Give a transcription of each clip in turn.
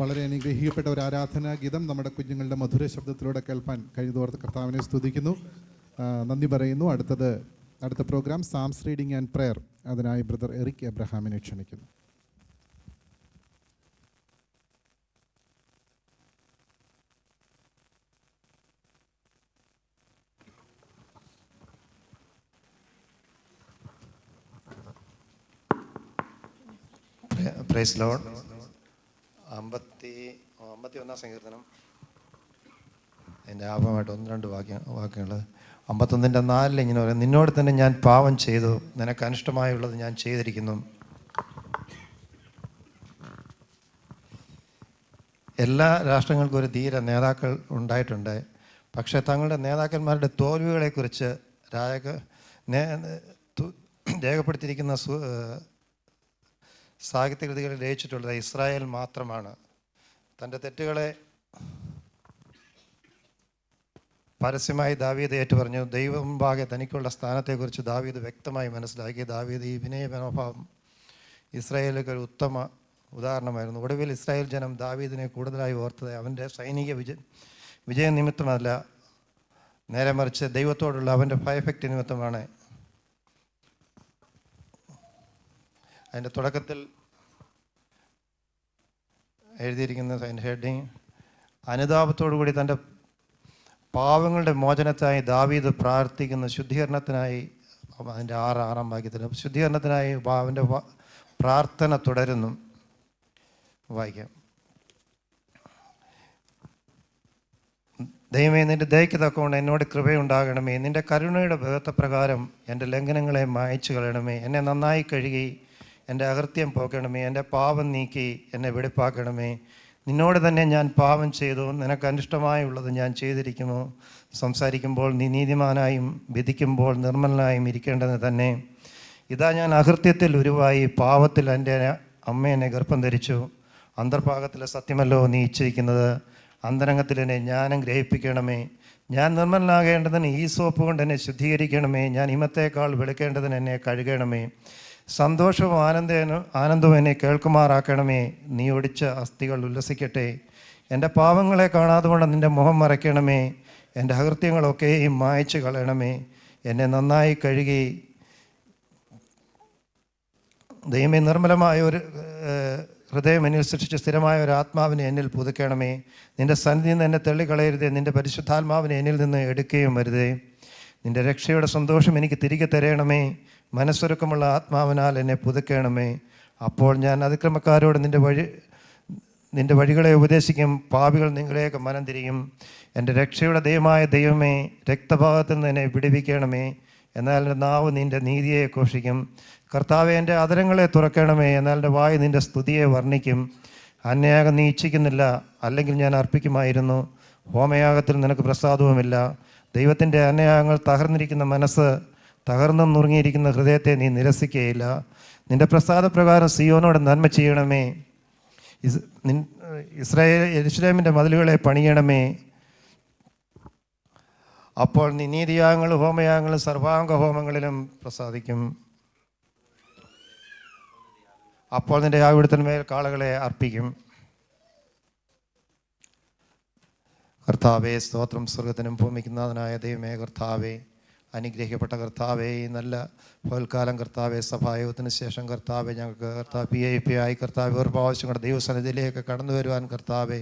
വളരെ അനുഗ്രഹിക്കപ്പെട്ട ഒരു ആരാധനാ ഗീതം നമ്മുടെ കുഞ്ഞുങ്ങളുടെ മധുര ശബ്ദത്തിലൂടെ കേൾപ്പാൻ കഴിഞ്ഞതോർത്ത് കർത്താവിനെ സ്തുതിക്കുന്നു, നന്ദി പറയുന്നു. അടുത്ത program psalms reading and prayer. അതിനായി ബ്രദർ എറിക് എബ്രഹാമിനെ ക്ഷണിക്കുന്നു. Praise Lord. 51 സങ്കീർത്തനം അതിൻ്റെ ആപമായിട്ട് 1-2 വാക്യങ്ങൾ. 51:4 ഇങ്ങനെ പറയും: നിന്നോട് തന്നെ ഞാൻ പാപം ചെയ്തു, നിനക്ക് അനിഷ്ടമായുള്ളത് ഞാൻ ചെയ്തിരിക്കുന്നു. എല്ലാ രാഷ്ട്രങ്ങൾക്കും ഒരു ധീര നേതാക്കൾ ഉണ്ടായിട്ടുണ്ട്. പക്ഷേ തങ്ങളുടെ നേതാക്കന്മാരുടെ തോൽവികളെക്കുറിച്ച് രേഖപ്പെടുത്തിയിരിക്കുന്ന സാഹിത്യകൃതികളിൽ രചിച്ചിട്ടുള്ളത് ഇസ്രായേൽ മാത്രമാണ്. തൻ്റെ തെറ്റുകളെ പരസ്യമായി ദാവീദ് ഏറ്റുപറഞ്ഞു. ദൈവം മുമ്പാകെ തനിക്കുള്ള സ്ഥാനത്തെക്കുറിച്ച് ദാവീദ് വ്യക്തമായി മനസ്സിലാക്കി. ദാവീദ് ഈ വിനയ മനോഭാവം ഇസ്രായേലിലേക്ക് ഒരു ഉത്തമ ഉദാഹരണമായിരുന്നു. ഒടുവിൽ ഇസ്രായേൽ ജനം ദാവീദിനെ കൂടുതലായി ഓർത്തത് അവൻ്റെ സൈനിക വിജയ നിമിത്തമല്ല, നേരെ മറിച്ച് ദൈവത്തോടുള്ള അവൻ്റെ ഭയഭക്തി നിമിത്തമാണ്. അതിൻ്റെ തുടക്കത്തിൽ എഴുതിയിരിക്കുന്ന അതിൻ്റെ ഹെഡിങ്: അനുതാപത്തോടുകൂടി തൻ്റെ പാവങ്ങളുടെ മോചനത്തിനായി ദാവീദ് പ്രാർത്ഥിക്കുന്ന ശുദ്ധീകരണത്തിനായി. അതിൻ്റെ 6-6 വാക്യത്തിൽ ശുദ്ധീകരണത്തിനായി അവൻ്റെ പ്രാർത്ഥന തുടരുന്നു. വായിക്കാം: ദൈവമേ, നിൻ്റെ ദയയ്ക്ക് തക്കവണ്ണം എന്നോട് കൃപയുണ്ടാകണമേ. നിൻ്റെ കരുണയുടെ ബഹുത്വപ്രകാരം എൻ്റെ ലംഘനങ്ങളെ മായ്ച്ചു കളയണമേ. എന്നെ നന്നായി കഴുകി എൻ്റെ അകൃത്യം പോക്കണമേ. എൻ്റെ പാപം നീക്കി എന്നെ വെടിപ്പാക്കണമേ. നിന്നോട് തന്നെ ഞാൻ പാപം ചെയ്തു, നിനക്ക് അനിഷ്ടമായുള്ളത് ഞാൻ ചെയ്തിരിക്കുന്നു. സംസാരിക്കുമ്പോൾ നീ നീതിമാനായും വിധിക്കുമ്പോൾ നിർമ്മലനായും ഇരിക്കേണ്ടത് തന്നെ. ഇതാ ഞാൻ അകൃത്യത്തിൽ ഉരുവായി, പാവത്തിൽ എൻ്റെ അമ്മ എന്നെ ഗർഭം ധരിച്ചു. അന്തർഭാഗത്തിലെ സത്യമല്ലോ നീ ഇച്ഛിക്കുന്നത്, അന്തരംഗത്തിൽ എന്നെ ജ്ഞാനം ഗ്രഹിപ്പിക്കണമേ. ഞാൻ നിർമ്മലനാകേണ്ടതിന് ഈ സോപ്പ് കൊണ്ട് എന്നെ ശുദ്ധീകരിക്കണമേ. ഞാൻ ഹിമത്തേക്കാൾ വെളുക്കേണ്ടതിന് എന്നെ കഴുകണമേ. സന്തോഷവും ആനന്ദവും എന്നെ കേൾക്കുമാറാക്കണമേ. നീ ഒടിച്ച അസ്ഥികൾ ഉല്ലസിക്കട്ടെ. എൻ്റെ പാവങ്ങളെ കാണാതെ കൊണ്ട് നിൻ്റെ മുഖം മറയ്ക്കണമേ. എൻ്റെ അകൃത്യങ്ങളൊക്കെയും മായ്ച്ചു കളയണമേ. എന്നെ നന്നായി കഴുകി ദൈവമേ, നിർമ്മലമായ ഒരു ഹൃദയം എന്നിൽ സൃഷ്ടിച്ച് സ്ഥിരമായ ഒരു ആത്മാവിനെ എന്നിൽ പുതുക്കണമേ. നിൻ്റെ സന്നിധിയിൽ നിന്ന് എന്നെ തള്ളിക്കളയരുതേ. നിൻ്റെ പരിശുദ്ധാത്മാവിനെ എന്നിൽ നിന്ന് എടുക്കുകയും വരുതേ. നിൻ്റെ രക്ഷയുടെ സന്തോഷം എനിക്ക് തിരികെ തരയണമേ. മനസ്സൊരുക്കമുള്ള ആത്മാവിനാൽ എന്നെ പുതുക്കണമേ. അപ്പോൾ ഞാൻ അതിക്രമക്കാരോട് നിൻ്റെ വഴികളെ ഉപദേശിക്കും. പാപികൾ നിങ്ങളെയൊക്കെ മനം തിരിയും. എൻ്റെ രക്ഷയുടെ ദൈവമായ ദൈവമേ, രക്തഭാഗത്തിൽ നിന്ന് എന്നെ വിടുവിക്കണമേ. എന്നാൽ എൻ്റെ നാവ് നിൻ്റെ നീതിയെ ഘോഷിക്കും. കർത്താവെ, എൻ്റെ അധരങ്ങളെ തുറക്കണമേ. എന്നാൽ എൻ്റെ വായ് നിൻ്റെ സ്തുതിയെ വർണ്ണിക്കും. അന്യയാഗം നീ ഇച്ഛിക്കുന്നില്ല, അല്ലെങ്കിൽ ഞാൻ അർപ്പിക്കുമായിരുന്നു. ഹോമയാഗത്തിൽ നിനക്ക് പ്രസാദവുമില്ല. ദൈവത്തിൻ്റെ അന്യയാഗങ്ങൾ തകർന്നിരിക്കുന്ന മനസ്സ്, തകർന്നും നുറുങ്ങിയിരിക്കുന്ന ഹൃദയത്തെ നീ നിരസിക്കുകയില്ല. നിൻ്റെ പ്രസാദപ്രകാരം സിയോനോട് നന്മ ചെയ്യണമേ. യെരൂശലേമിൻ്റെ മതിലുകളെ പണിയണമേ. അപ്പോൾ നീ നീതിയാഗങ്ങളും ഹോമയാഗങ്ങളും സർവാംഗ ഹോമങ്ങളിലും പ്രസാദിക്കും. അപ്പോൾ നിൻ്റെ യാഗപീഠത്തിന്മേൽ കാളകളെ അർപ്പിക്കും. കർത്താവേ, സ്തോത്രം. സ്വർഗത്തിനും ഭൂമിക്കുന്നാഥനായ ദൈവമേ, കർത്താവേ, അനുഗ്രഹിക്കപ്പെട്ട കർത്താവേ, ഈ നല്ല പകൽക്കാലം കർത്താവെ, സഭായോഗത്തിന് ശേഷം കർത്താവെ, ഞങ്ങൾക്ക് കർത്താവ് PIP ആയി കർത്താവ് ഒരു പ്രാവശ്യം കൂടെ ദൈവസന്നിധിയിലേക്ക് കടന്നു വരുവാൻ കർത്താവെ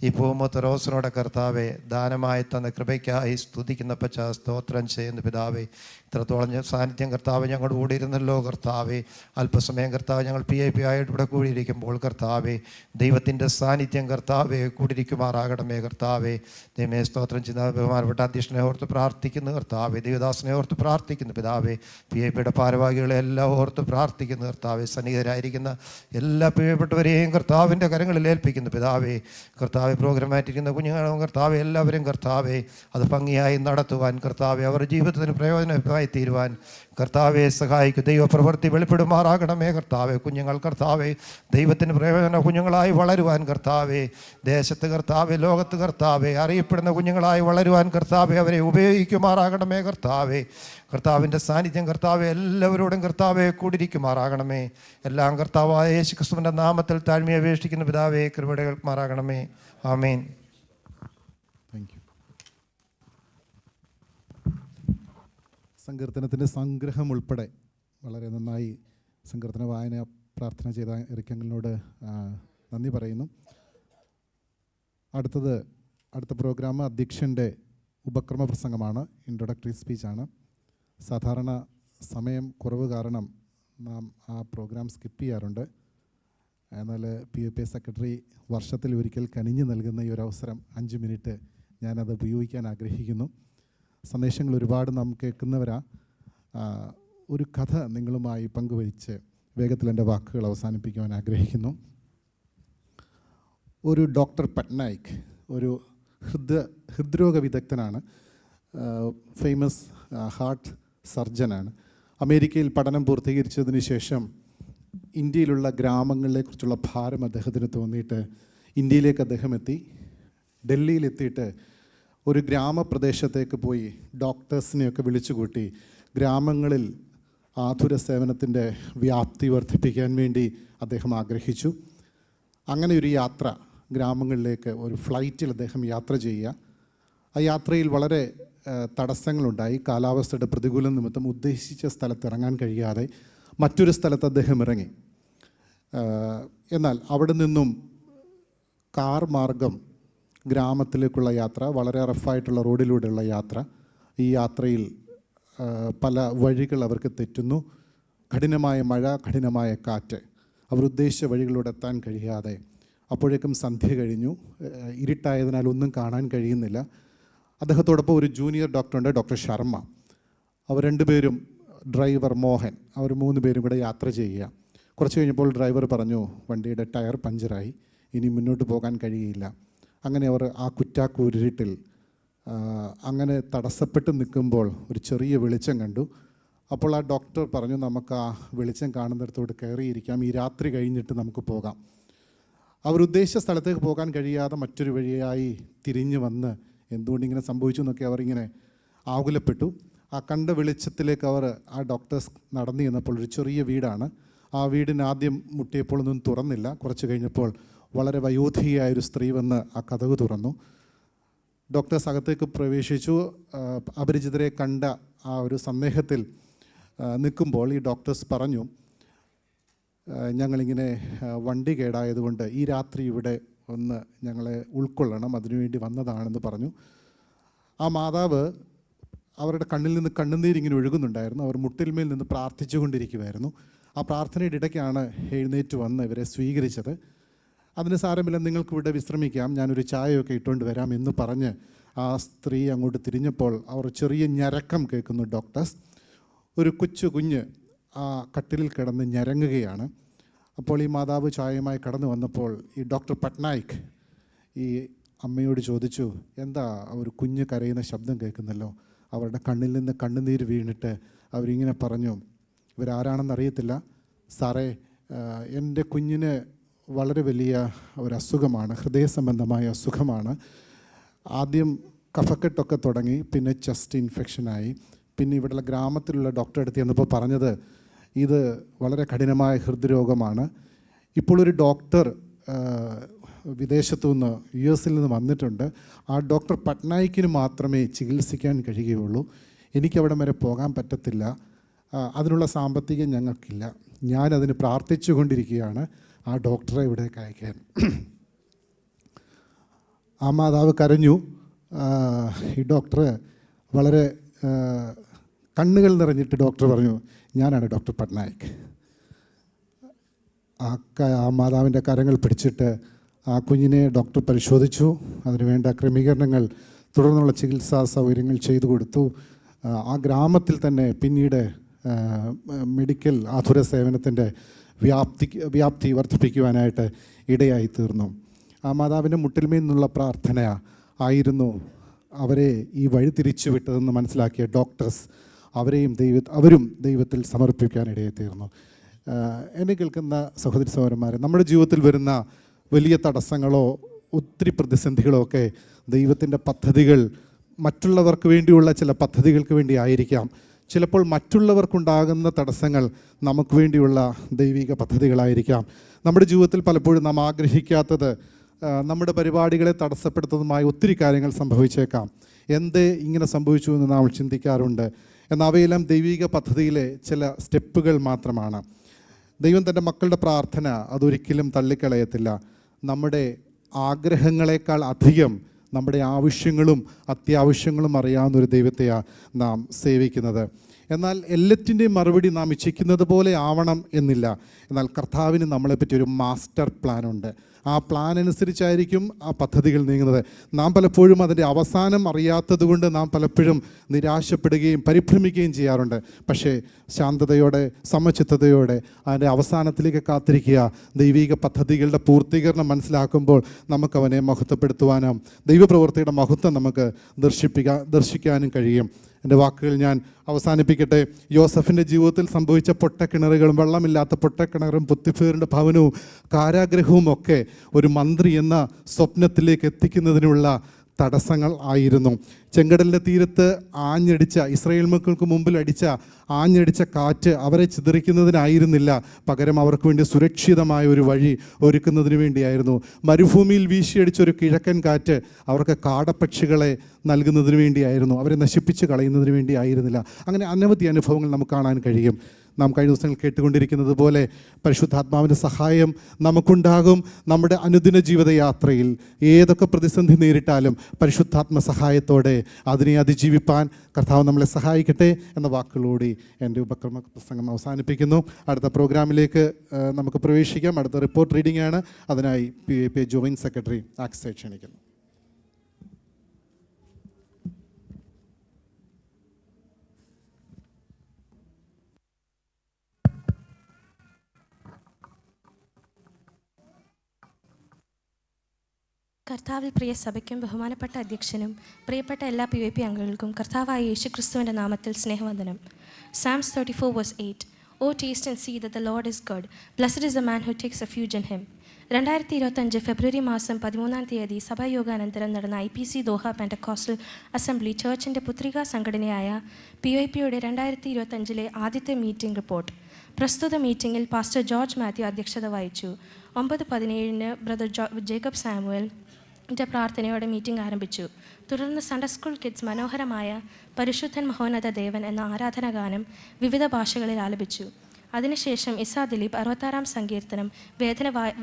ഈ പൂമൂത്ത് റോസിനോടെ കർത്താവെ ദാനമായി തന്ന കൃപയ്ക്കായി സ്തുതിക്കുന്ന പച്ച സ്തോത്രം ചെയ്യുന്ന പിതാവേ. ഇത്രത്തോളം സാന്നിധ്യം കർത്താവ് ഞങ്ങളുടെ കൂടെ ഇരുന്നല്ലോ കർത്താവെ. അല്പസമയം കർത്താവ് ഞങ്ങൾ PIP ആയിട്ട് ഇവിടെ കൂടിയിരിക്കുമ്പോൾ കർത്താവെ ദൈവത്തിൻ്റെ സാന്നിധ്യം കർത്താവെ കൂടിയിരിക്കുമാറാകണമേ കർത്താവെ. ദൈവമേ സ്തോത്രം ചെയ്യുന്ന ബഹുമാനപ്പെട്ട അധ്യക്ഷനെ ഓർത്ത് പ്രാർത്ഥിക്കുന്നു കർത്താവെ. ദേവദാസനെ ഓർത്ത് പ്രാർത്ഥിക്കുന്നു പിതാവെ. PIPയുടെ ഭാരവാഹികളെ എല്ലാം ഓർത്ത് പ്രാർത്ഥിക്കുന്നു കർത്താവെ. സന്നിഹിതരായിരിക്കുന്ന എല്ലാ പ്രിയപ്പെട്ടവരെയും കർത്താവിൻ്റെ കരങ്ങളിൽ ഏൽപ്പിക്കുന്നു പിതാവെ. കർത്താവെ പ്രോഗ്രാമായിട്ടിരിക്കുന്ന കുഞ്ഞുങ്ങളും കർത്താവെ എല്ലാവരും കർത്താവെ അത് ഭംഗിയായി നടത്തുവാൻ കർത്താവെ അവരുടെ ജീവിതത്തിന് പ്രയോജനമായി തീരുവാൻ കർത്താവെ സഹായിക്കും. ദൈവപ്രവൃത്തി വെളിപ്പെടുമാറാകണമേ കർത്താവെ. കുഞ്ഞുങ്ങൾ കർത്താവെ ദൈവത്തിന് പ്രയോജന കുഞ്ഞുങ്ങളായി വളരുവാൻ കർത്താവെ. ദേശത്ത് കർത്താവെ ലോകത്ത് കർത്താവെ അറിയപ്പെടുന്ന കുഞ്ഞുങ്ങളായി വളരുവാൻ കർത്താവെ അവരെ ഉപയോഗിക്കുമാറാകണമേ കർത്താവെ. കർത്താവിൻ്റെ സാന്നിധ്യം കർത്താവെ എല്ലാവരോടും കർത്താവെ കൂടിയിരിക്കുമാറാകണമേ. എല്ലാം കർത്താവായ യേശു ക്രിസ്തുവിൻ്റെ നാമത്തിൽ താഴ്മയെ അപേക്ഷിക്കുന്ന പിതാവെ കൃപയുടെ കേൾക്കുമാറാകണമേ. ആമേൻ. Thank U. സങ്കീർത്തനത്തിൻ്റെ സംഗ്രഹം ഉൾപ്പെടെ വളരെ നന്നായി സങ്കീർത്തന വായന പ്രാർത്ഥന ചെയ്ത ഇറക്കങ്ങളിനോട് നന്ദി പറയുന്നു. അടുത്ത പ്രോഗ്രാം അധ്യക്ഷൻ്റെ ഉപക്രമ പ്രസംഗമാണ്, ഇൻട്രൊഡക്ടറി സ്പീച്ചാണ്. സാധാരണ സമയം കുറവ് കാരണം നാം ആ പ്രോഗ്രാം സ്കിപ്പ് ചെയ്യാറുണ്ട്. എന്നാൽ PIP സെക്രട്ടറി വർഷത്തിൽ ഒരിക്കൽ കനിഞ്ഞു നൽകുന്ന ഈ ഒരു അവസരം 5 മിനിറ്റ് ഞാനത് ഉപയോഗിക്കാൻ ആഗ്രഹിക്കുന്നു. സന്ദേശങ്ങൾ ഒരുപാട് നാം കേൾക്കുന്നവരാ. ഒരു കഥ നിങ്ങളുമായി പങ്കുവച്ച് വേഗത്തിൽ എൻ്റെ വാക്കുകൾ അവസാനിപ്പിക്കുവാൻ ആഗ്രഹിക്കുന്നു. ഒരു ഡോക്ടർ പട്നായിക് ഒരു ഹൃദ്രോഗ വിദഗ്ധനാണ്. Famous heart സർജനാണ്. അമേരിക്കയിൽ പഠനം പൂർത്തീകരിച്ചതിന് ശേഷം ഇന്ത്യയിലുള്ള ഗ്രാമങ്ങളെക്കുറിച്ചുള്ള ഭാരം അദ്ദേഹത്തിന് തോന്നിയിട്ട് ഇന്ത്യയിലേക്ക് അദ്ദേഹം എത്തി. ഡൽഹിയിലെത്തിയിട്ട് ഒരു ഗ്രാമപ്രദേശത്തേക്ക് പോയി ഡോക്ടേഴ്സിനെയൊക്കെ വിളിച്ചുകൂട്ടി ഗ്രാമങ്ങളിൽ ആതുര സേവനത്തിൻ്റെ വ്യാപ്തി വർദ്ധിപ്പിക്കാൻ വേണ്ടി അദ്ദേഹം ആഗ്രഹിച്ചു. അങ്ങനെ ഒരു യാത്ര ഗ്രാമങ്ങളിലേക്ക് ഒരു ഫ്ലൈറ്റിൽ അദ്ദേഹം യാത്ര ചെയ്യുക. ആ യാത്രയിൽ വളരെ തടസ്സങ്ങളുണ്ടായി. കാലാവസ്ഥയുടെ പ്രതികൂലം നിമിത്തം ഉദ്ദേശിച്ച സ്ഥലത്ത് ഇറങ്ങാൻ കഴിയാതെ മറ്റൊരു സ്ഥലത്ത് അദ്ദേഹം ഇറങ്ങി. എന്നാൽ അവിടെ നിന്നും കാർ മാർഗം ഗ്രാമത്തിലേക്കുള്ള യാത്ര, വളരെ റഫായിട്ടുള്ള റോഡിലൂടെയുള്ള യാത്ര. ഈ യാത്രയിൽ പല വഴികൾ അവർക്ക് തെറ്റുന്നു. കഠിനമായ മഴ, കഠിനമായ കാറ്റ്. അവരുദ്ദേശിച്ച വഴികളിലൂടെ എത്താൻ കഴിയാതെ അപ്പോഴേക്കും സന്ധ്യ കഴിഞ്ഞു. ഇരുട്ടായതിനാൽ ഒന്നും കാണാൻ കഴിയുന്നില്ല. അദ്ദേഹത്തോടൊപ്പം ഒരു ജൂനിയർ ഡോക്ടറുണ്ട്, ഡോക്ടർ ശർമ്മ. അവർ രണ്ടുപേരും, ഡ്രൈവർ മോഹൻ, അവർ 3 പേരും കൂടെ യാത്ര ചെയ്യുക. കുറച്ച് കഴിഞ്ഞപ്പോൾ ഡ്രൈവർ പറഞ്ഞു വണ്ടിയുടെ ടയർ പഞ്ചറായി, ഇനി മുന്നോട്ട് പോകാൻ കഴിയില്ല. അങ്ങനെ അവർ ആ കുറ്റാക്കൂരിട്ടിൽ അങ്ങനെ തടസ്സപ്പെട്ട് നിൽക്കുമ്പോൾ ഒരു ചെറിയ വെളിച്ചം കണ്ടു. അപ്പോൾ ആ ഡോക്ടർ പറഞ്ഞു, നമുക്ക് ആ വെളിച്ചം കാണുന്നിടത്തോട്ട് കയറിയിരിക്കാം, ഈ രാത്രി കഴിഞ്ഞിട്ട് നമുക്ക് പോകാം. അവരുദ്ദേശിച്ച സ്ഥലത്തേക്ക് പോകാൻ കഴിയാതെ മറ്റൊരു വഴിയായി തിരിഞ്ഞു വന്ന് എന്തുകൊണ്ടിങ്ങനെ സംഭവിച്ചു എന്നൊക്കെ അവരിങ്ങനെ ആകുലപ്പെട്ടു. ആ കണ്ട വെളിച്ചത്തിലേക്ക് അവർ ആ ഡോക്ടേഴ്സ് നടന്നു ചെന്നപ്പോൾ ഒരു ചെറിയ വീടാണ്. ആ വീടിന് ആദ്യം മുട്ടിയപ്പോൾ ഒന്നും തുറന്നില്ല. കുറച്ച് കഴിഞ്ഞപ്പോൾ വളരെ വയോധികയായൊരു സ്ത്രീ വന്ന് ആ കതക് തുറന്നു. ഡോക്ടേഴ്സ് അകത്തേക്ക് പ്രവേശിച്ചു. അപരിചിതരെ കണ്ട ആ ഒരു സന്ദേഹത്തിൽ നിൽക്കുമ്പോൾ ഈ ഡോക്ടേഴ്സ് പറഞ്ഞു, ഞങ്ങളിങ്ങനെ വണ്ടി കേടായതുകൊണ്ട് ഈ രാത്രി ഇവിടെ ഒന്ന് ഞങ്ങളെ ഉൾക്കൊള്ളണം, അതിനുവേണ്ടി വന്നതാണെന്ന് പറഞ്ഞു. ആ മാതാവ് അവരുടെ കണ്ണിൽ നിന്ന് കണ്ണുനീരിങ്ങനെ ഒഴുകുന്നുണ്ടായിരുന്നു. അവർ മുട്ടിന്മേൽ നിന്ന് പ്രാർത്ഥിച്ചു കൊണ്ടിരിക്കുമായിരുന്നു. ആ പ്രാർത്ഥനയുടെ ഇടയ്ക്കാണ് എഴുന്നേറ്റ് വന്ന് ഇവരെ സ്വീകരിച്ചത്. അതിന് സാരമില്ല, നിങ്ങൾക്കിവിടെ വിശ്രമിക്കാം, ഞാനൊരു ചായയൊക്കെ ഇട്ടുകൊണ്ട് വരാം എന്ന് പറഞ്ഞ് ആ സ്ത്രീ അങ്ങോട്ട് തിരിഞ്ഞപ്പോൾ അവർ ചെറിയ ഞരക്കം കേൾക്കുന്നു. ഡോക്ടേഴ്സ്, ഒരു കുഞ്ഞ് ആ കട്ടിലിൽ കിടന്ന് ഞരങ്ങുകയാണ്. അപ്പോൾ ഈ മാതാവ് ചായയുമായി കടന്നു വന്നപ്പോൾ ഈ ഡോക്ടർ പട്നായിക് ഈ അമ്മയോട് ചോദിച്ചു, എന്താ ഒരു കുഞ്ഞ് കരയുന്ന ശബ്ദം കേൾക്കുന്നല്ലോ. അവരുടെ കണ്ണിൽ നിന്ന് കണ്ണുനീര് വീണിട്ട് അവരിങ്ങനെ പറഞ്ഞു, ഇവരാരാണെന്നറിയത്തില്ല സാറേ, എൻ്റെ കുഞ്ഞിന് വളരെ വലിയ ഒരു അസുഖമാണ്, ഹൃദയ സംബന്ധമായ അസുഖമാണ്. ആദ്യം കഫക്കെട്ടൊക്കെ തുടങ്ങി, പിന്നെ ചെസ്റ്റ് ഇൻഫെക്ഷനായി, പിന്നെ ഇവിടെയുള്ള ഗ്രാമത്തിലുള്ള ഡോക്ടറെ അടുത്ത് ചെന്നപ്പോൾ പറഞ്ഞത് ഇത് വളരെ കഠിനമായ ഹൃദ്രോഗമാണ്. ഇപ്പോൾ ഒരു ഡോക്ടർ വിദേശത്തു നിന്ന് US നിന്ന് വന്നിട്ടുണ്ട്. ആ ഡോക്ടർ പട്നായിക്കിന് മാത്രമേ ചികിത്സിക്കാൻ കഴിയുകയുള്ളൂ. എനിക്കവിടം വരെ പോകാൻ പറ്റത്തില്ല, അതിനുള്ള സാമ്പത്തികം ഞങ്ങൾക്കില്ല. ഞാനതിന് പ്രാർത്ഥിച്ചു കൊണ്ടിരിക്കുകയാണ് ആ ഡോക്ടറെ ഇവിടേക്ക് അയക്കാൻ. ആ മാതാവ് കരഞ്ഞു. ഈ ഡോക്ടർ വളരെ കണ്ണുകൾ നിറഞ്ഞിട്ട് ഡോക്ടർ പറഞ്ഞു, ഞാനാണ് ഡോക്ടർ പട്നായിക്. ആ മാതാവിൻ്റെ കരങ്ങൾ പിടിച്ചിട്ട് ആ കുഞ്ഞിനെ ഡോക്ടർ പരിശോധിച്ചു. അതിനുവേണ്ട ക്രമീകരണങ്ങൾ, തുടർന്നുള്ള ചികിത്സാ സൗകര്യങ്ങൾ ചെയ്തു കൊടുത്തു. ആ ഗ്രാമത്തിൽ തന്നെ പിന്നീട് മെഡിക്കൽ ആതുര സേവനത്തിൻ്റെ വ്യാപ്തി വർദ്ധിപ്പിക്കുവാനായിട്ട് ഇടയായി തീർന്നു. ആ മാതാവിൻ്റെ മുട്ടിൽമേൽ നിന്നുള്ള പ്രാർത്ഥന ആയിരുന്നു അവരെ ഈ വഴി തിരിച്ചു വിട്ടതെന്ന് മനസ്സിലാക്കിയ ഡോക്ടേഴ്സ് അവരും ദൈവത്തിൽ സമർപ്പിക്കാനിടയായി തീർന്നു. എന്നെ കേൾക്കുന്ന സഹോദരി സഹോദരന്മാരെ, നമ്മുടെ ജീവിതത്തിൽ വരുന്ന വലിയ തടസ്സങ്ങളോ ഒത്തിരി പ്രതിസന്ധികളോ ഒക്കെ ദൈവത്തിൻ്റെ പദ്ധതികൾ, മറ്റുള്ളവർക്ക് വേണ്ടിയുള്ള ചില പദ്ധതികൾക്ക് വേണ്ടി ആയിരിക്കാം. ചിലപ്പോൾ മറ്റുള്ളവർക്കുണ്ടാകുന്ന തടസ്സങ്ങൾ നമുക്ക് വേണ്ടിയുള്ള ദൈവിക പദ്ധതികളായിരിക്കാം. നമ്മുടെ ജീവിതത്തിൽ പലപ്പോഴും നാം ആഗ്രഹിക്കാത്തത്, നമ്മുടെ പരിപാടികളെ തടസ്സപ്പെടുത്തുന്നതുമായ ഒത്തിരി കാര്യങ്ങൾ സംഭവിച്ചേക്കാം. എന്തേ ഇങ്ങനെ സംഭവിച്ചു എന്ന് നാം ചിന്തിക്കാറുണ്ട്. എന്നാൽ അവയെല്ലാം ദൈവിക പദ്ധതിയിലെ ചില സ്റ്റെപ്പുകൾ മാത്രമാണ്. ദൈവം തൻ്റെ മക്കളുടെ പ്രാർത്ഥന അതൊരിക്കലും തള്ളിക്കളയത്തില്ല. നമ്മുടെ ആഗ്രഹങ്ങളെക്കാൾ അധികം നമ്മുടെ ആവശ്യങ്ങളും അത്യാവശ്യങ്ങളും അറിയാവുന്നൊരു ദൈവത്തെയാണ് നാം സേവിക്കുന്നത്. എന്നാൽ എല്ലാറ്റിൻ്റെയും മറുപടി നാം ഇച്ഛിക്കുന്നത് പോലെ ആവണം എന്നില്ല. എന്നാൽ കർത്താവിന് നമ്മളെപ്പറ്റി ഒരു മാസ്റ്റർ പ്ലാനുണ്ട്. ആ പ്ലാൻ അനുസരിച്ചായിരിക്കും ആ പദ്ധതികൾ നീങ്ങുന്നത്. നാം പലപ്പോഴും അതിൻ്റെ അവസാനം അറിയാത്തത് കൊണ്ട് നാം പലപ്പോഴും നിരാശപ്പെടുകയും പരിഭ്രമിക്കുകയും ചെയ്യാറുണ്ട്. പക്ഷേ ശാന്തതയോടെ, സമചിത്തതയോടെ അതിൻ്റെ അവസാനത്തിലേക്ക് കാത്തിരിക്കുക. ദൈവിക പദ്ധതികളുടെ പൂർത്തീകരണം മനസ്സിലാക്കുമ്പോൾ നമുക്കവനെ മഹത്വപ്പെടുത്തുവാനും ദൈവപ്രവൃത്തിയുടെ മഹത്വം നമുക്ക് ദർശിക്കാനും കഴിയും. എൻ്റെ വാക്കുകൾ ഞാൻ അവസാനിപ്പിക്കട്ടെ. യോസഫിൻ്റെ ജീവിതത്തിൽ സംഭവിച്ച പൊട്ടക്കിണറുകളും വെള്ളമില്ലാത്ത പൊട്ടക്കിണറും പൊത്തിഫേറിൻ്റെ ഭവനവും കാരാഗ്രഹവും ഒക്കെ ഒരു മന്ത്രി എന്ന സ്വപ്നത്തിലേക്ക് എത്തിക്കുന്നതിനുള്ള തടസ്സങ്ങൾ ആയിരുന്നു. ചെങ്കടലിൻ്റെ തീരത്ത് ഇസ്രായേൽ മക്കൾക്ക് മുമ്പിൽ ആഞ്ഞടിച്ച കാറ്റ് അവരെ ചിതറിക്കുന്നതിനായിരുന്നില്ല, പകരം അവർക്ക് വേണ്ടി സുരക്ഷിതമായ ഒരു വഴി ഒരുക്കുന്നതിന് വേണ്ടിയായിരുന്നു. മരുഭൂമിയിൽ വീശിയടിച്ചൊരു കിഴക്കൻ കാറ്റ് അവർക്ക് കാടപ്പക്ഷികളെ നൽകുന്നതിന് വേണ്ടിയായിരുന്നു, അവരെ നശിപ്പിച്ച് കളയുന്നതിന് വേണ്ടി ആയിരുന്നില്ല. അങ്ങനെ അനവധി അനുഭവങ്ങൾ നമുക്ക് കാണാൻ കഴിയും. നാം കഴിഞ്ഞ ദിവസങ്ങൾ കേട്ടുകൊണ്ടിരിക്കുന്നത് പോലെ പരിശുദ്ധാത്മാവിൻ്റെ സഹായം നമുക്കുണ്ടാകും. നമ്മുടെ അനുദിന ജീവിതയാത്രയിൽ ഏതൊക്കെ പ്രതിസന്ധി നേരിട്ടാലും പരിശുദ്ധാത്മ സഹായത്തോടെ അതിനെ അതിജീവിപ്പാൻ കർത്താവ് നമ്മളെ സഹായിക്കട്ടെ എന്ന വാക്കുകളോടെ എൻ്റെ ഉപക്രമ പ്രസംഗം അവസാനിപ്പിക്കുന്നു. അടുത്ത പ്രോഗ്രാമിലേക്ക് നമുക്ക് പ്രവേശിക്കാം. അടുത്ത റിപ്പോർട്ട് റീഡിംഗ് ആണ്. അതിനായി PAPA ജോയിൻറ്റ് സെക്രട്ടറി ആക്സെ ക്ഷണിക്കുന്നു. കർത്താവിൽ പ്രിയ സഭയ്ക്കും ബഹുമാനപ്പെട്ട അധ്യക്ഷനും പ്രിയപ്പെട്ട എല്ലാ PAP അംഗങ്ങൾക്കും കർത്താവായ യേശുക്രിസ്തുവിൻ്റെ നാമത്തിൽ സ്നേഹവന്ദനം. Psalms 34:8 O taste and see that the Lord is good. Blessed is the man who takes refuge in him. 2025 ഫെബ്രുവരി മാസം 13 സഭായോഗാനന്തരം നടന്ന IPC ദോഹ പെൻറ്റക്കോസ്റ്റൽ അസംബ്ലി ചർച്ചിൻ്റെ പുത്രികാ സംഘടനയായ PAPയുടെ 2025 ആദ്യത്തെ മീറ്റിംഗ് റിപ്പോർട്ട്. പ്രസ്തുത മീറ്റിംഗിൽ പാസ്റ്റർ ജോർജ് മാത്യു അധ്യക്ഷത വഹിച്ചു. 9:17 ബ്രദർ ജേക്കബ് സാമുവൽ പ്രാർത്ഥനയോടെ മീറ്റിംഗ് ആരംഭിച്ചു. തുടർന്ന് സൺഡേ സ്കൂൾ കിഡ്സ് മനോഹരമായ പരിശുദ്ധൻ മഹോന്നത ദേവൻ എന്ന ആരാധനാഗാനം വിവിധ ഭാഷകളിൽ ആലപിച്ചു. അതിനുശേഷം ഇസാ ദിലീപ് 66-ാം സങ്കീർത്തനം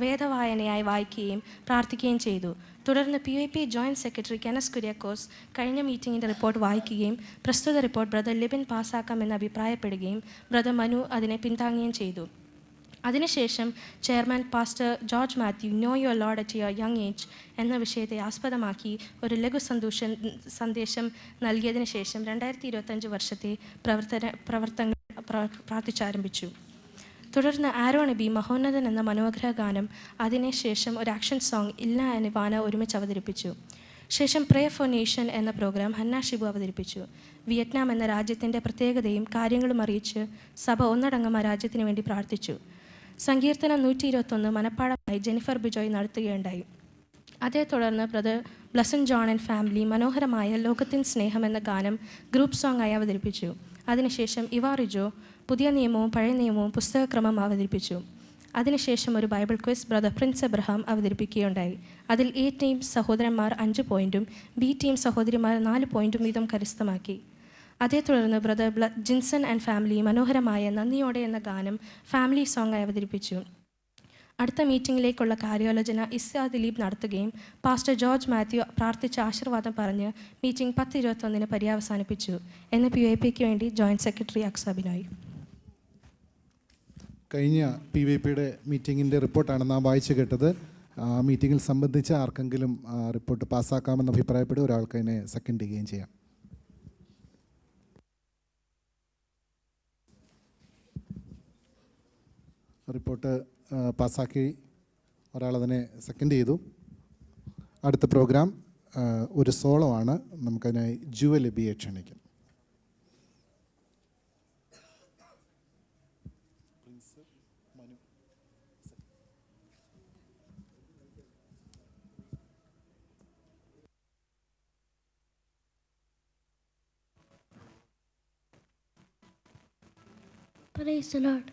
വേദവായനയായി വായിക്കുകയും പ്രാർത്ഥിക്കുകയും ചെയ്തു. തുടർന്ന് PAP joint secretary Kenas Kuriakose കഴിഞ്ഞ മീറ്റിംഗിൻ്റെ റിപ്പോർട്ട് വായിക്കുകയും പ്രസ്തുത റിപ്പോർട്ട് ബ്രദർ ലിബിൻ പാസ്സാക്കാമെന്ന് അഭിപ്രായപ്പെടുകയും ബ്രദർ മനു അതിനെ പിന്താങ്ങുകയും ചെയ്തു. അതിനുശേഷം chairman pastor George Mathew know your Lord at your young age എന്ന വിഷയത്തെ ആസ്പദമാക്കി ഒരു ലഘു സന്ദേശം നൽകിയതിനു ശേഷം 2025 വർഷത്തെ പ്രവർത്തനങ്ങൾ പ്രാർത്ഥിച്ചാരംഭിച്ചു. തുടർന്ന് ആരോ നബി മഹോന്നതൻ എന്ന മനോഹര ഗാനം, അതിനുശേഷം ഒരു ആക്ഷൻ സോങ് ഇല്ല അനിവാന ഒരുമിച്ച് അവതരിപ്പിച്ചു. ശേഷം പ്രേ ഫോർ നേഷൻ എന്ന പ്രോഗ്രാം ഹന്ന ഷിബു അവതരിപ്പിച്ചു. വിയറ്റ്നാം എന്ന രാജ്യത്തിൻ്റെ പ്രത്യേകതയും കാര്യങ്ങളും അറിയിച്ച് സഭ ഒന്നടങ്കം ആ രാജ്യത്തിന് വേണ്ടി പ്രാർത്ഥിച്ചു. സങ്കീർത്തനം 121 മനപ്പാടമായി ജെനിഫർ ബിജോയ് നടത്തുകയുണ്ടായി. അതേ തുടർന്ന് brother Blessan John and family മനോഹരമായ ലോകത്തിൻ സ്നേഹം എന്ന ഗാനം ഗ്രൂപ്പ് സോങ് ആയി അവതരിപ്പിച്ചു. അതിനുശേഷം ഇവാറിജോ പുതിയ നിയമവും പഴയ നിയമവും പുസ്തകക്രമം അവതരിപ്പിച്ചു. അതിനുശേഷം ഒരു Bible quiz brother Prince Abraham അവതരിപ്പിക്കുകയുണ്ടായി. അതിൽ A ടീം സഹോദരന്മാർ 5 പോയിൻറ്റും B ടീം സഹോദരിമാർ 4 പോയിൻറ്റും വീതം കരസ്ഥമാക്കി. അതേ തുടർന്ന് ബ്രദർ ജിൻസൺ ആൻഡ് ഫാമിലി മനോഹരമായ നന്ദിയോടെ എന്ന ഗാനം ഫാമിലി സോങ് ആയി അവതരിപ്പിച്ചു. അടുത്ത മീറ്റിംഗിലേക്കുള്ള കാര്യാലോചന ഇസ്സാ ദിലീപ് നടത്തുകയും പാസ്റ്റർ ജോർജ് മാത്യു പ്രാർത്ഥിച്ച ആശീർവാദം പറഞ്ഞ് മീറ്റിംഗ് 10:21 പര്യവസാനിപ്പിച്ചു എന്ന് PYPക്ക് വേണ്ടി ജോയിൻറ്റ് സെക്രട്ടറി അക്സ ബിനോയ്. കഴിഞ്ഞ PYPയുടെ മീറ്റിങ്ങിൻ്റെ റിപ്പോർട്ടാണ് നാം വായിച്ചു കേട്ടത്. മീറ്റിങ്ങിൽ സംബന്ധിച്ച് ആർക്കെങ്കിലും റിപ്പോർട്ട് പാസ്സാക്കാമെന്ന് അഭിപ്രായപ്പെടുക, ഒരാൾക്ക് അതിനെ സെക്കൻഡ് ചെയ്യുകയും ചെയ്യാം. റിപ്പോർട്ട് പാസ്സാക്കി, ഒരാളതിനെ സെക്കൻഡ് ചെയ്തു. അടുത്ത പ്രോഗ്രാം ഒരു സോളോ ആണ്. നമുക്കതിനായി ജുവൽ എബിയെ ക്ഷണിക്കാം. Praise the Lord.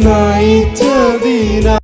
നയിച്ചതിനാൽ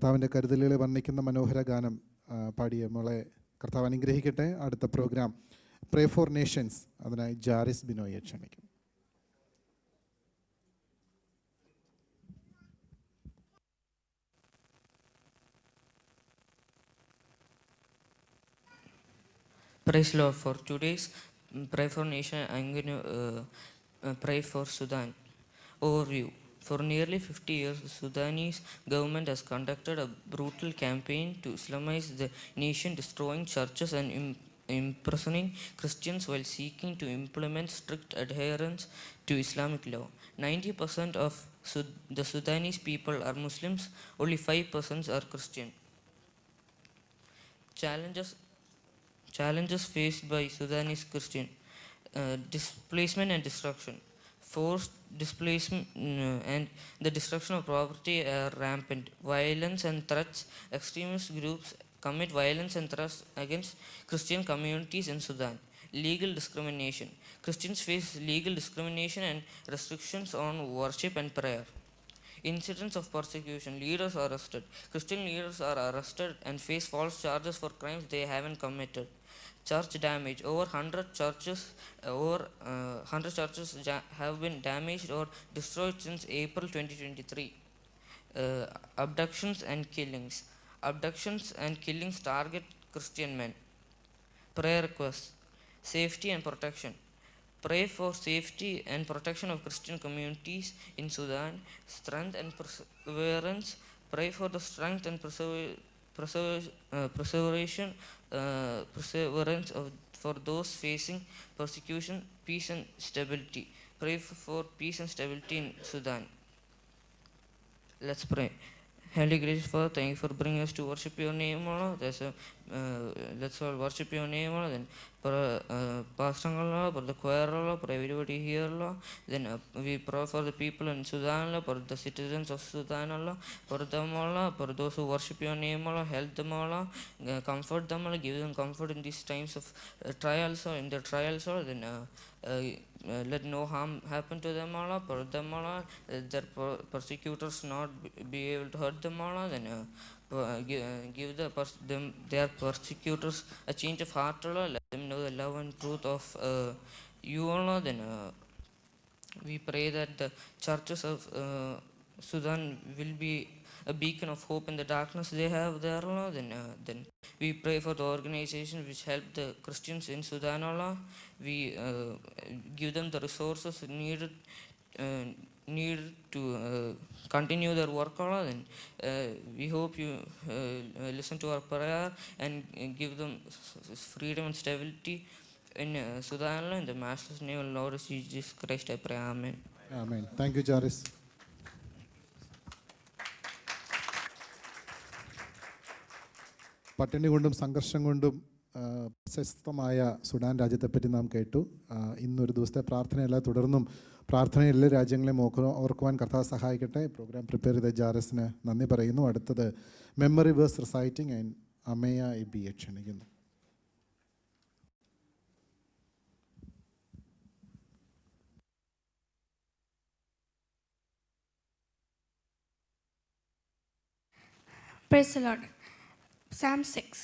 കർത്താവിൻ്റെ കരുതലുകളെ വർണ്ണിക്കുന്ന മനോഹര ഗാനം പാടിയ മോളെ കർത്താവ് അനുഗ്രഹിക്കട്ടെ. അടുത്ത പ്രോഗ്രാം പ്രേ ഫോർ നേഷൻസ്, അതിനായി ജാരിസ് ബിനോയെ ക്ഷണിക്കും. Praise Lord. For today's pray for nation, I'm going to pray for Sudan. Overview. For nearly 50 years, the Sudanese government has conducted a brutal campaign to Islamize the nation, destroying churches and imprisoning Christians while seeking to implement strict adherence to Islamic law. 90% of the Sudanese people are Muslims, only 5% are Christian. Challenges faced by Sudanese Christian: displacement and destruction. Forced displacement and the destruction of property are rampant. Violence and threats. Extremist groups commit violence and threats against Christian communities in Sudan. Legal discrimination. Christians face legal discrimination and restrictions on worship and prayer. Incidents of persecution. Leaders are arrested. Christian leaders are arrested and face false charges for crimes they haven't committed. Church damage. Over 100 churches have been damaged or destroyed since April 2023. Abductions and killings. Abductions and killings target Christian men. Prayer requests. Safety and protection. Pray for safety and protection of Christian communities in Sudan. Strength and perseverance. Pray for the strength and perseverance for those facing persecution. Peace and stability. Pray for peace and stability in Sudan. Let's pray. Heavenly gracious Father, thank you for bringing us to worship your name, Lord. Let's all worship your name, Lord. Then for Pastor, Lord, for the choir, Lord, for everybody here, Lord. Then we pray for the people in Sudan, Lord, for the citizens of Sudan, Lord, for them, Lord, for those who worship your name, Lord. Help them, Lord, comfort them, Lord, give them comfort in these times of trials, or in their trials, Lord. Then let no harm happen to them, Lord, for them, Lord. Their persecutors not be able to hurt them, Lord. Then give their persecutors a change of heart, Lord. Let them know the love and truth of you, Lord. Then we pray that the churches of Sudan will be a beacon of hope in the darkness they have there, Lord. Then we pray for the organization which help the Christians in Sudan, Lord. We give them the resources needed to continue their work, Lord. And we hope you listen to our prayer and give them freedom and stability in Sudan, Lord. In the Master's name of Lord Jesus Christ, I pray. Amen. Amen. Thank you Jaris. പട്ടിണി കൊണ്ടും സംഘർഷം കൊണ്ടും പ്രശസ്തമായ Sudan രാജ്യത്തെപ്പറ്റി നാം കേട്ടു. ഇന്നൊരു ദിവസത്തെ പ്രാർത്ഥനയല്ല, തുടർന്നും പ്രാർത്ഥന എല്ലാ രാജ്യങ്ങളെയും ഓർക്കുവാൻ കർത്താവ് സഹായിക്കട്ടെ. പ്രോഗ്രാം പ്രിപ്പയർ ചെയ്ത ജാരസിന് നന്ദി പറയുന്നു. അടുത്തത് memory verse reciting and Ameya എബിയെ ക്ഷണിക്കുന്നു. Praise the Lord. Psalm 6.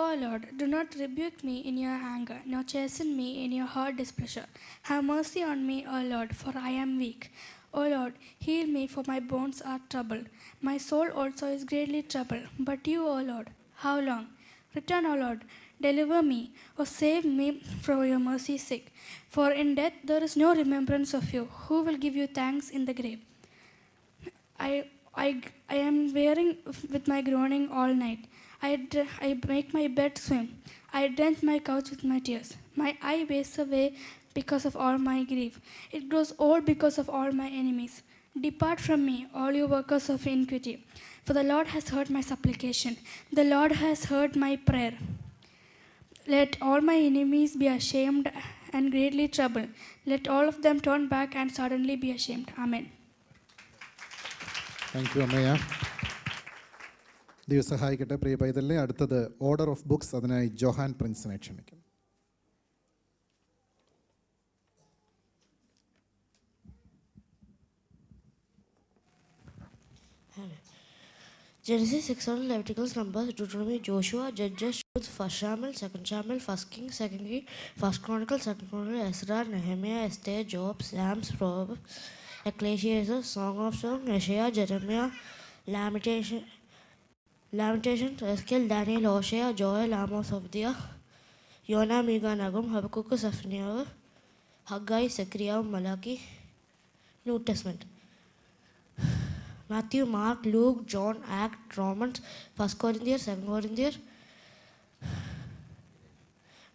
O Lord, do not rebuke me in your anger, nor chasten me in your hot displeasure. Have mercy on me, O Lord, for I am weak. O Lord, heal me, for my bones are troubled. My soul also is greatly troubled. But you, O Lord, how long? Return, O Lord, deliver me, or save me for your mercy's sake. For in death there is no remembrance of you. Who will give you thanks in the grave? I am wearing with my groaning all night. I make my bed swim. I drench my couch with my tears. My eye wastes away because of all my grief. It grows old because of all my enemies. Depart from me, all you workers of iniquity. For the Lord has heard my supplication. The Lord has heard my prayer. Let all my enemies be ashamed and greatly troubled. Let all of them turn back and suddenly be ashamed. Amen. Thank you Ameya. ദൈവം സഹായിക്കട്ടെ പ്രിയ പൈതലിനെ. അടുത്തത് order of books, അതിനായി ജോഹാൻ പ്രിൻസിനെ ക്ഷണിക്കും. Genesis, Exodus, Leviticus, Numbers, Deuteronomy, Joshua, Judges, Ruth, 1 Samuel, 2 Samuel, 1 King, 2 King, 1 Chronicle, 2 Chronicle, Ezra, Nehemiah, Esther, Job, Psalms, Proverbs, Ecclesiastes, Song of Songs, Isaiah, Jeremiah, Lamentations, Ezekiel, Daniel, Hosea, Joel, Amos, Obadiah, Yonah, Micah, Nahum, Habakkuk, Zephaniah, Haggai, Zechariah, Malachi, New Testament. Matthew, Mark, Luke, John, Acts, Romans, 1 Corinthians, 2 Corinthians,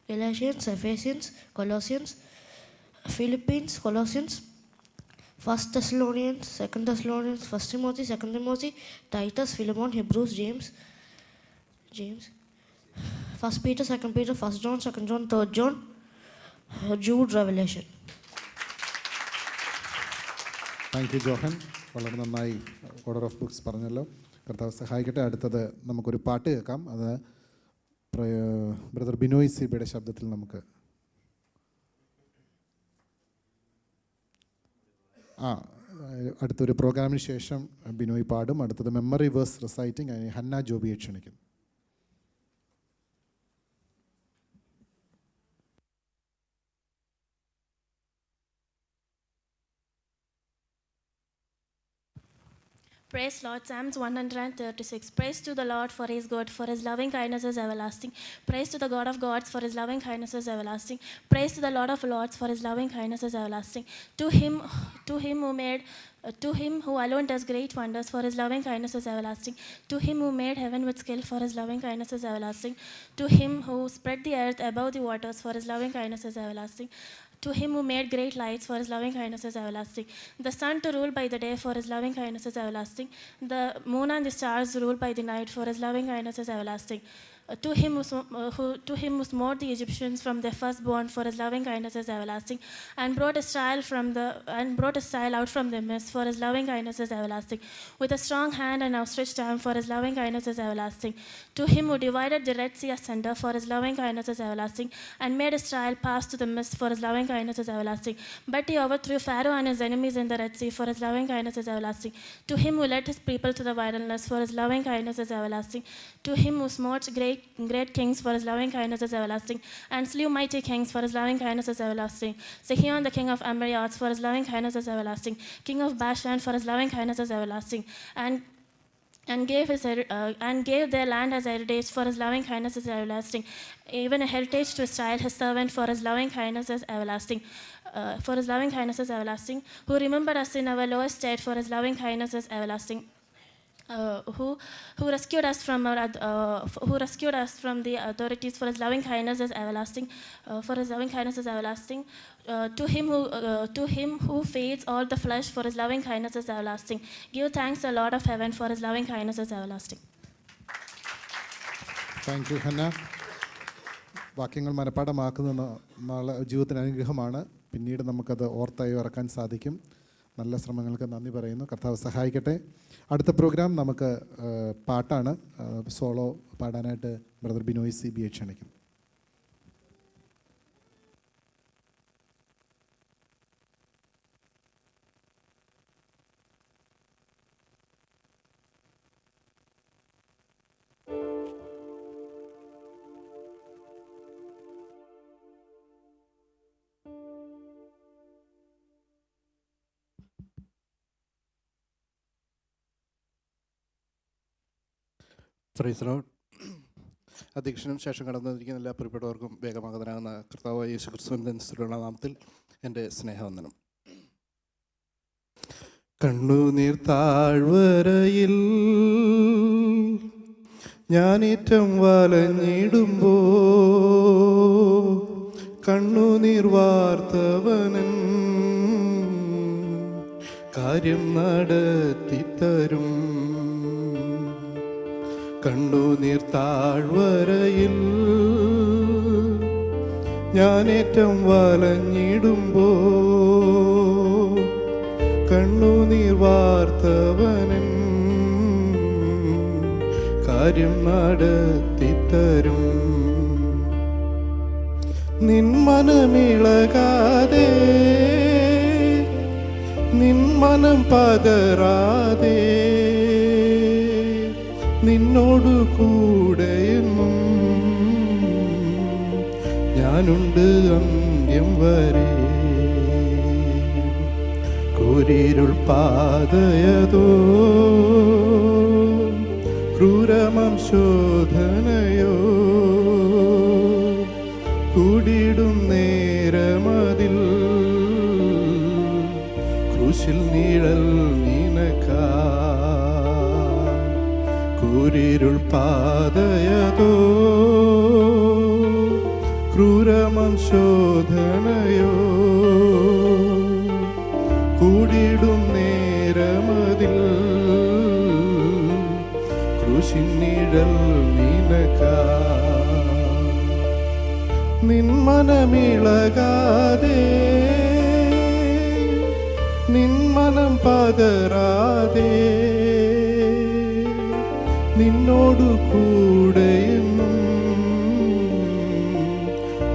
Galatians, Ephesians, Colossians, Philippians, Colossians, 1 Thessalonians, 2 Thessalonians, 1 Timothy, 2 Timothy, Titus, Philemon, Hebrews, James, 1 Peter, 2 Peter, 1 John, 2 John, 3 John, Jude, Revelation. Thank you Johan, വളരെ നന്നായി order of books പറഞ്ഞല്ലോ. കർത്താവ് സഹായിക്കട്ടെ. അടുത്തത് നമുക്കൊരു പാട്ട് കേൾക്കാം. അത് ബ്രദർ ബിനോയ് സിബിയുടെ ശബ്ദത്തിൽ നമുക്ക് അടുത്തൊരു പ്രോഗ്രാമിന് ശേഷം ബിനോയ് പാടും. അടുത്തത് മെമ്മറി വേഴ്സ് റിസൈറ്റിംഗ്, ഹന്ന ജോബിയെ ക്ഷണിക്കും. Praise Lord, Psalms 136. Praise to the Lord for his good, for his loving kindness is everlasting. Praise to the God of gods, for his loving kindness is everlasting. Praise to the Lord of lords, for his loving kindness is everlasting. To him who alone does great wonders, for his loving kindness is everlasting. To him who made heaven with skill, for his loving kindness is everlasting. To him who spread the earth above the waters, for his loving kindness is everlasting. To him who made great lights, for his loving kindness is everlasting. The sun to rule by the day, for his loving kindness is everlasting. The moon and the stars rule by the night, for his loving kindness is everlasting. To him who smote the Egyptians from their firstborn, for his loving kindness is everlasting, and brought Israel out from their midst, for his loving kindness is everlasting. With a strong hand and outstretched arm, for his loving kindness is everlasting. To him who divided the Red Sea asunder, for his loving kindness is everlasting, and made Israel pass to the midst, for his loving kindness is everlasting. But he overthrew Pharaoh and his enemies in the Red Sea, for his loving kindness is everlasting. To him who led his people to the wilderness, for his loving kindness is everlasting. To him who smote great kings, for his loving kindness is everlasting, and slew mighty kings, for his loving kindness is everlasting. Sihon, the king of Amorites, for his loving kindness is everlasting. King of Bashan, for his loving kindness is everlasting, and gave their land as heritage, for his loving kindness is everlasting. Even a heritage to Israel, his servant, for his loving kindness is everlasting. For his loving kindness is everlasting. Who remembered us in our lowest state, for his loving kindness is everlasting. Who rescued us from the authorities, for his loving kindness is everlasting. For his loving kindness is everlasting. To him who feeds all the flesh, for his loving kindness is everlasting. Give thanks to the Lord of heaven, for his loving kindness is everlasting. Thank you Hannah. വാക്യങ്ങൾ മനഃപ്പാഠമാക്കുന്ന നാളെ ജീവിതത്തിന് അനുഗ്രഹമാണ്. പിന്നീട് നമുക്കത് ഓർത്തായി ഇറക്കാൻ സാധിക്കും. നല്ല ശ്രമങ്ങൾക്ക് നന്ദി പറയുന്നു. കർത്താവ് സഹായിക്കട്ടെ. അടുത്ത പ്രോഗ്രാം നമുക്ക് പാട്ടാണ്. സോളോ പാടാനായിട്ട് ബ്രദർ ബിനോയ് സി ബിയെ ക്ഷണിക്കും. Praise Lord. അധ്യക്ഷനും ശേഷം കടന്നിരിക്കുന്ന എല്ലാ പ്രിയപ്പെട്ടവർക്കും വേഗമാകുന്നതിനാകുന്ന കർത്താവായ യേശു ക്രിസ്തുവിൻ്റെ നാമത്തിൽ എൻ്റെ സ്നേഹവന്ദനം. കണ്ണുനീർ താഴ്വരയിൽ ഞാനേറ്റം വലഞ്ഞിടുമ്പോ കണ്ണുനീർ വാർത്തവനൻ കാര്യം നടത്തിത്തരും. കണ്ണുനീർ താഴ്വരയിൽ ഞാനേറ്റം വലഞ്ഞിടുമ്പോ കണ്ണുനീർ വാർത്തവനൻ കാര്യം നടത്തിത്തരും. നിൻ മനമിളകാതെ നിൻ മനം പതറാതെ നിന്നോടു കൂടെയെന്നും ഞാനുണ്ട് അന്ത്യം വരെ. കൂരിരുൾ പാതയതോ ക്രൂരമം ശോധനയോ കൂടിടും നേരമതിൽ ക്രൂശിൽ നിഴൽ നിനക്കാ. കൂരിരുൾ പാതയതോ ക്രൂരമം ശോധനയോ കൂടിടും നേരമതിൽ ക്രൂശിൻ നിഴൽ നിനക്കാ. നിൻ മനമിളകാതെ നിൻ മനം പതറാതെ നിന്നോടു കൂടെയെന്നും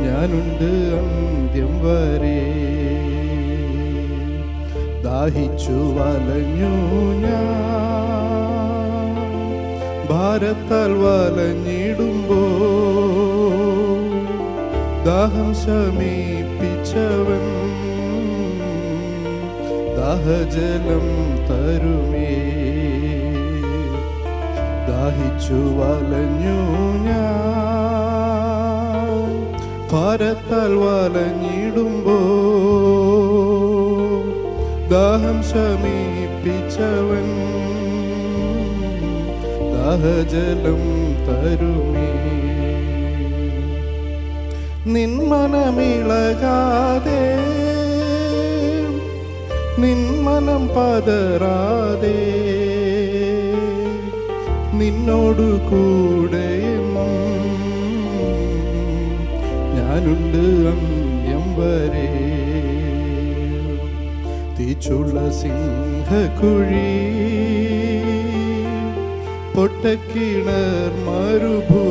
ഞാനുണ്ട് അന്ത്യം വരെ. ദാഹിച്ചു വലഞ്ഞു ഞാൻ ഭാരത്താൽ വലഞ്ഞിടുമ്പോ ദാഹം ശമിപ്പിച്ചവൻ ദാഹജലം തരുമേ. ദാഹിച്ചു വലഞ്ഞു ഞാൻ ഭാരത്താൽ വലഞ്ഞിടുമ്പോ ദാഹം ശമിപ്പിച്ചവൻ ദാഹജലം തരുമേ. നിൻ മനമിളകാതെ നിൻ മനം പതറാതെ നിന്നോടു കൂടെയെന്നും ഞാനുണ്ട് അന്ത്യം വരെ. തീച്ചുള്ള സിംഹക്കുഴി പൊട്ടക്കിണർ മരുഭൂ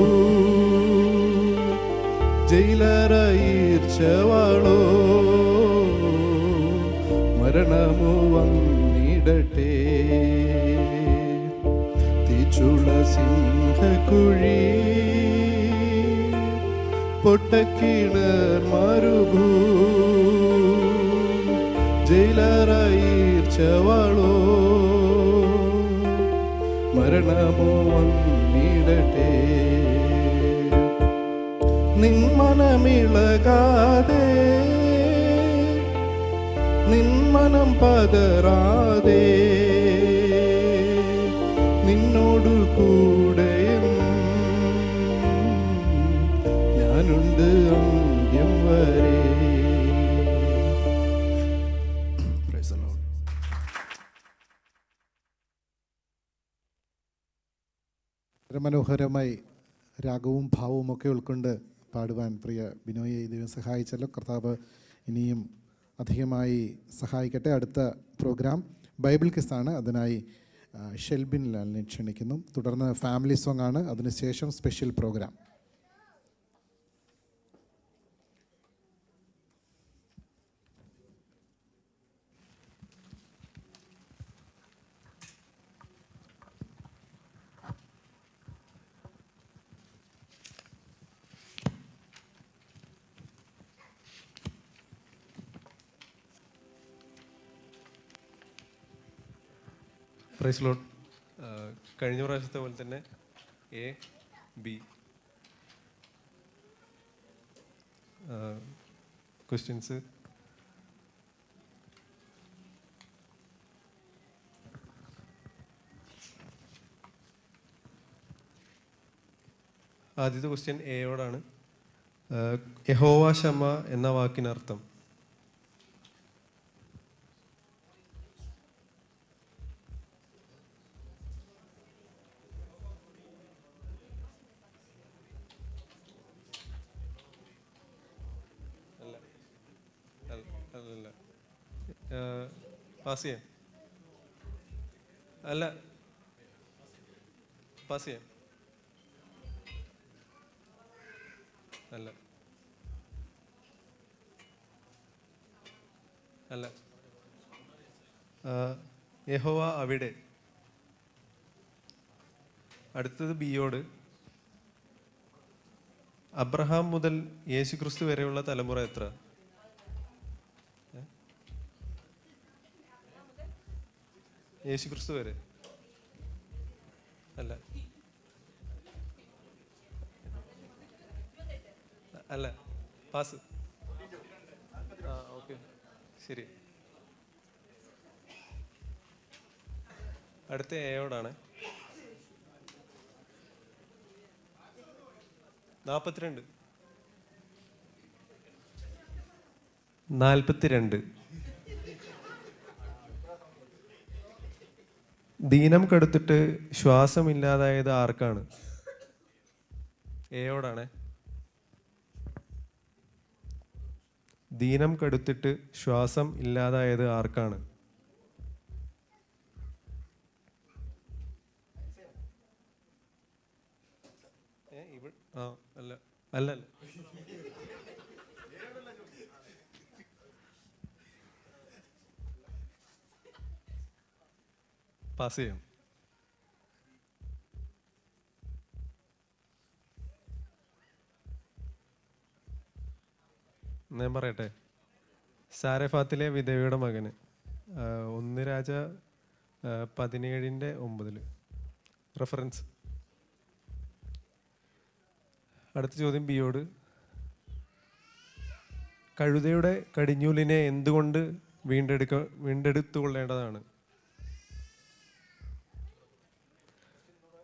ജയിലറയീർച്ചവാളോ മരണമോ വന്നിടട്ടെ. തീച്ചുള്ള സിംഹക്കുഴി പൊട്ടക്കിണർ മരുഭൂ ജയിലറയീർച്ചവാളോ മരണമോ വന്നിടട്ടെ. നിൻ മനമിളകാതെ നിൻ മനം പതറാതെ നിന്നോടു കൂടെയെന്നും ഞാനുണ്ട് അന്ത്യം വരെ. Praise the Lord. മനോഹരമായി രാഗവും ഭാവവും ഒക്കെ ഉൾക്കൊണ്ട് പാടുവാൻ പ്രിയ ബിനോയെ ദൈവം സഹായിച്ചല്ലോ. കർത്താവ് ഇനിയും അധികമായി സഹായിക്കട്ടെ. അടുത്ത പ്രോഗ്രാം ബൈബിൾ ക്വിസാണ്. അതിനായി ഷെൽബിൻ ലാലിനെ ക്ഷണിക്കുന്നു. തുടർന്ന് ഫാമിലി സോങ് ആണ്. അതിനുശേഷം സ്പെഷ്യൽ പ്രോഗ്രാം. Praise Lord. കഴിഞ്ഞ പ്രാവശ്യത്തെ പോലെ തന്നെ എ ബി ക്വസ്റ്റ്യൻസ്. ആദ്യത്തെ ക്വസ്റ്റ്യൻ എയോടാണ്. യഹോവ ശമ എന്ന വാക്കിനർത്ഥം? അല്ലല്ല, പാസ് ചെയ്യാം. അല്ല, പാസ് ചെയ്യാം. അല്ല അല്ല, യഹോവ അവിടെ. അടുത്തത് ബിയോട്. അബ്രഹാം മുതൽ യേശുക്രിസ്തു വരെയുള്ള തലമുറ എത്ര? യേശുക്രിസ്തു വരെ അല്ല, അല്ല, പാസ്. ആ, ഓക്കെ, ശരി. അടുത്ത എയോടാണ്. 42. ദീനം കെടുത്തിട്ട് ശ്വാസമില്ലാതായത് ആർക്കാണ്? എയോടാണ്. ദീനം കെടുത്തിട്ട് ശ്വാസം ഇല്ലാതായത് ആർക്കാണ്? അല്ല, അല്ല, അല്ല. പാസ് ചെയ്യാം. ഞാൻ പറയട്ടെ. സാരഫാത്തിലെ വിധവയുടെ മകന്. 1 രാജ 17:9 റെഫറൻസ്. അടുത്ത ചോദ്യം ബിയോട്. കഴുതയുടെ കടിഞ്ഞൂലിനെ എന്തുകൊണ്ട് വീണ്ടെടുത്തുകൊള്ളേണ്ടതാണ്?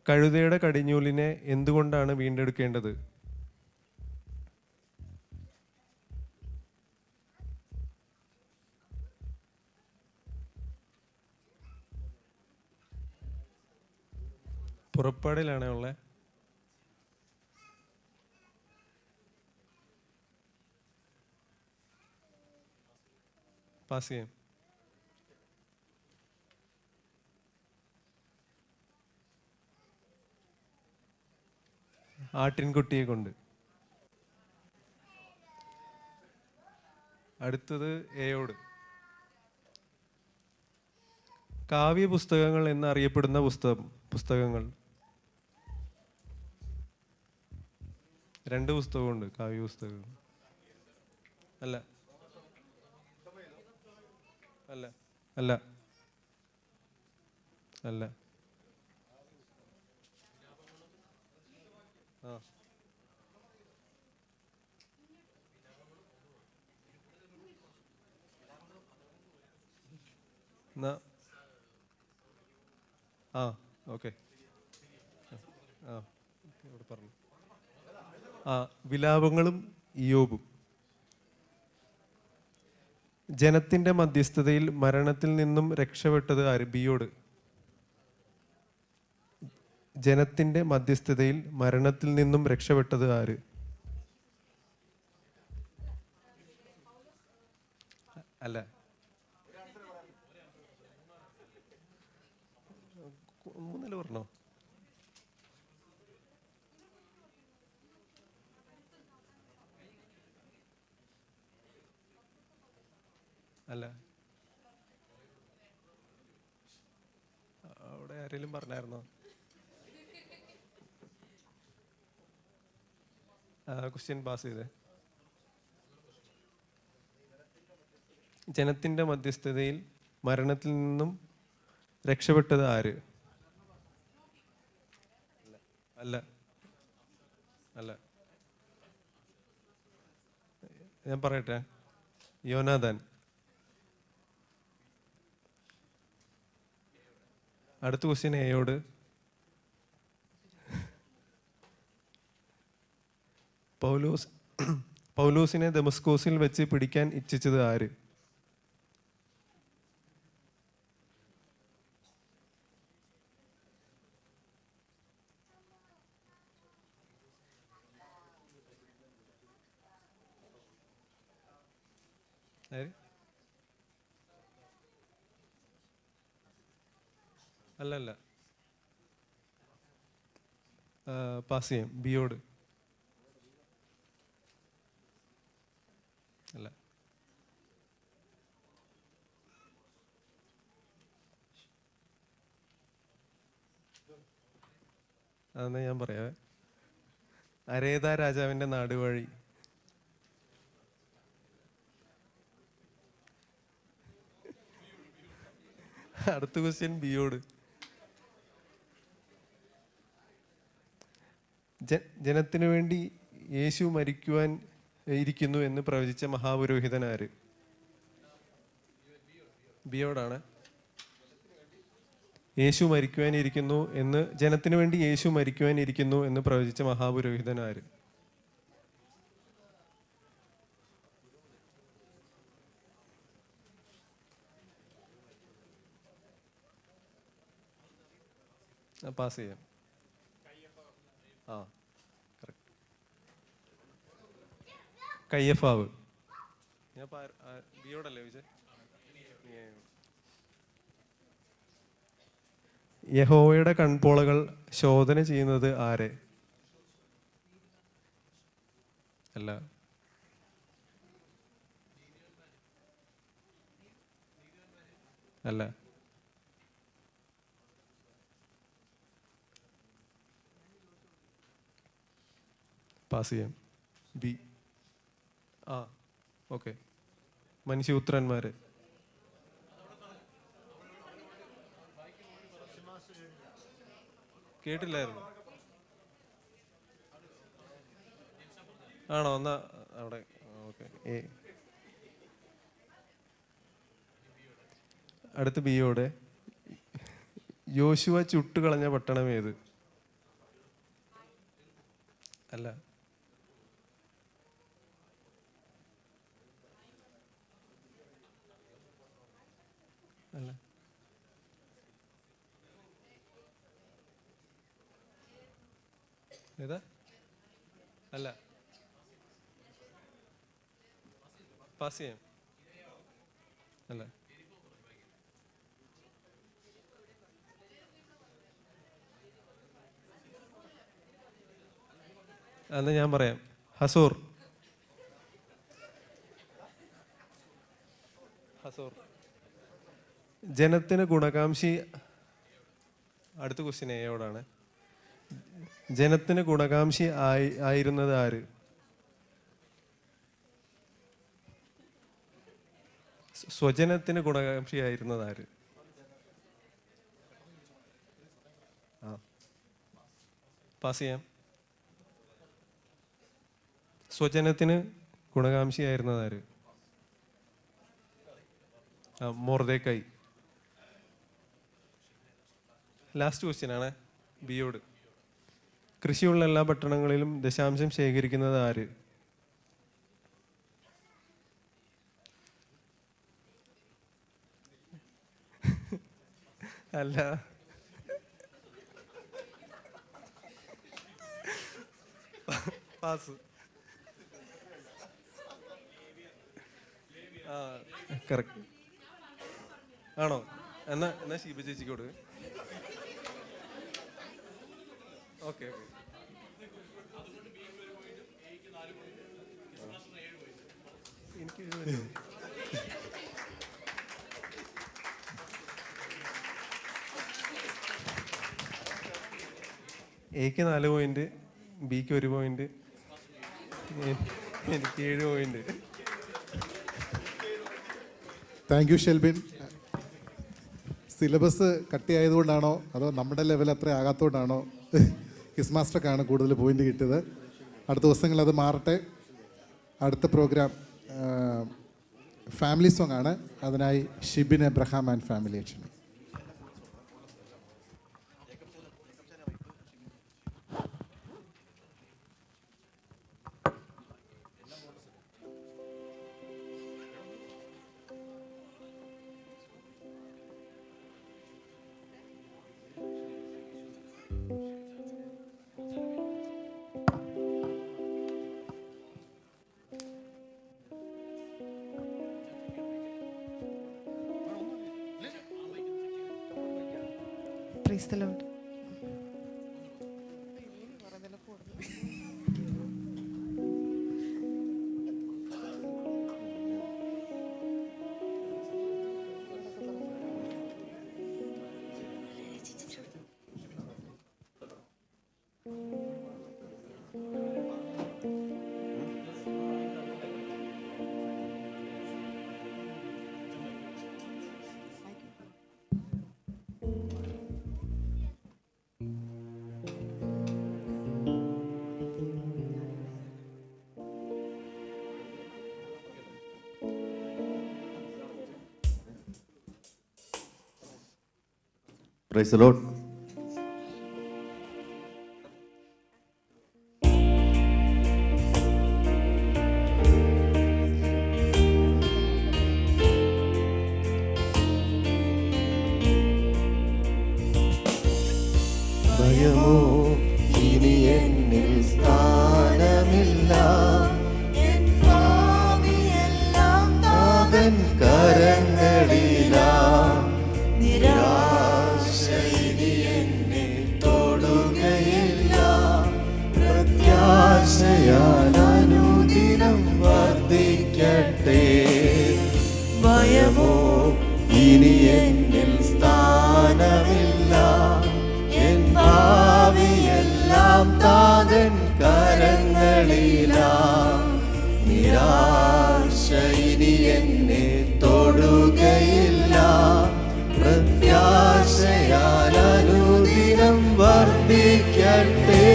കഴുതയുടെ കടിഞ്ഞൂലിനെ എന്തുകൊണ്ടാണ് വീണ്ടെടുക്കേണ്ടത്? പുറപ്പാടിലാണ് ഉള്ളത്. പാസ് ചെയ്യാം. ആട്ടിൻകുട്ടിയെ കൊണ്ട്. അടുത്തത് എയോട്. കാവ്യ പുസ്തകങ്ങൾ എന്നറിയപ്പെടുന്ന പുസ്തകങ്ങൾ. 2 പുസ്തകമുണ്ട് കാവ്യ പുസ്തകങ്ങൾ. അല്ല, അല്ല, അല്ല, അല്ല. ആ, എന്നാ ആ, ഓക്കെ. ആ, ഇവിടെ പറഞ്ഞു. ആ, വിലാപങ്ങളും ഇയ്യോബും. ജനത്തിന്റെ മധ്യസ്ഥതയിൽ മരണത്തിൽ നിന്നും രക്ഷപ്പെട്ടത് ആര്? ബിയോട്. ജനത്തിന്റെ മധ്യസ്ഥതയിൽ മരണത്തിൽ നിന്നും രക്ഷപ്പെട്ടത് ആര്? അല്ല, മൂന്നില് പറഞ്ഞോ? അല്ല, അവിടെ ആരെങ്കിലും പറഞ്ഞായിരുന്നോ? ക്വസ്റ്റ്യൻ പാസ് ചെയ്തേ. ജനത്തിന്റെ മധ്യസ്ഥതയിൽ മരണത്തിൽ നിന്നും രക്ഷപ്പെട്ടത് ആര്? അല്ല, അല്ല, ഞാൻ പറയട്ടെ. യോനാഥാൻ. അടുത്ത ക്വസ്റ്റ്യൻ എയോട്. പൗലോസിനെ ദമസ്കോസിൽ വെച്ച് പിടിക്കാൻ ഇച്ഛിച്ചത് ആര്? അല്ല, അല്ല, പാസ് ചെയ്യാം. ബിയോട്. അല്ല, അതെന്നാ ഞാൻ പറയാവേ. അരേത രാജാവിൻ്റെ നാടുവഴി. അടുത്ത ക്വസ്റ്റ്യൻ ബിയോട്. ജനത്തിനു വേണ്ടി യേശു മരിക്കുവാൻ ഇരിക്കുന്നു എന്ന് പ്രവചിച്ച മഹാപുരോഹിതൻ ആര്? ബിയോടാണ്. യേശു മരിക്കുവാനിരിക്കുന്നു എന്ന്, ജനത്തിനു വേണ്ടി യേശു മരിക്കുവാനിരിക്കുന്നു എന്ന് പ്രവചിച്ച മഹാപുരോഹിതൻ ആര്? പാസ് ചെയ്യാം. ആ, കറക്റ്റ്. കയ്യഫാവ്. ഞാൻ ബിയോടല്ലേ ചോദിച്ചേ? യഹോവയുടെ കൺപോളകൾ ശോധന ചെയ്യുന്നത് ആരെ? അല്ല. അല്ല. പാസ് ചെയ്യാം. ബി. ആ, ഓക്കെ. മനുഷ്യപുത്രന്മാര്. കേട്ടില്ലായിരുന്നു. ആണോ? എന്നാ അവിടെ. ഓക്കെ. അടുത്ത ബിയോടെ. യോശുവ ചുട്ടുകളഞ്ഞ പട്ടണം ഏത്? അല്ല. അല്ല. ഏതാ? അല്ല. പാസ് ചെയ്യാം. അല്ല. എന്നാ ഞാൻ പറയാം. ഹസോർ. ഹസോർ. ജനത്തിന് ഗുണകാംക്ഷി. അടുത്ത ക്വസ്റ്റ്യൻ എയോടാണ്. ജനത്തിന് ഗുണകാംക്ഷി ആയിരുന്നത് ആര്? സ്വജനത്തിന് ഗുണകാംക്ഷി ആയിരുന്നത് ആര്? ആ, പാസ് ചെയ്യാം. സ്വജനത്തിന് ഗുണകാംക്ഷി ആയിരുന്നത് ആര്? മൊർദെഖായി. ലാസ്റ്റ് ക്വസ്റ്റ്യൻ ആണ് ബിയോട്. കൃഷിയുള്ള എല്ലാ പട്ടണങ്ങളിലും ദശാംശം ശേഖരിക്കുന്നത് ആര്? അല്ല. പാസ്. ആ, കറക്റ്റ്. ആണോ? എന്നാ ശീബ ചേച്ചിക്കോട്. ഓക്കെ. എനിക്ക് എക്ക് 4 പോയിന്റ്, ബിക്ക് 1 പോയിന്റ്, എനിക്ക് 7 point. Thank you Shelbin. Syllabus കട്ടിയായതുകൊണ്ടാണോ അതോ നമ്മുടെ ലെവൽ അത്ര ആകാത്തതുകൊണ്ടാണോ ക്വിസ് മാസ്റ്റർക്കാണ് കൂടുതൽ പോയിന്റ് കിട്ടിയത്? അടുത്ത ദിവസങ്ങളിൽ അത് മാറട്ടെ. അടുത്ത പ്രോഗ്രാം ഫാമിലി സോങ് ആണ്. അതിനായി ഷിബിൻ എബ്രഹാം ആൻഡ് ഫാമിലി അച്ഛൻ. Praise the Lord. Praise the Lord. ഭയമോ ഇനി എന്നിൽ സ്ഥാനമില്ല, നാഥൻ കരങ്ങളിലാ. നിരാശ ഇനി എന്നെ തൊടുകയില്ല, പ്രത്യാശയാൽ അനുദിനം വർദ്ധിക്കട്ടെ. ഭയമോ ഇനി എന്നിൽ സ്ഥാനമില്ല, എൻ ഭാവിയെല്ലാം താതൻ കരങ്ങളിലാ. നിരാശ ഇനി എന്നെ തൊടുകയില്ല, പ്രത്യാശയാൽ അനുദിനം വർദ്ധിക്കട്ടെ.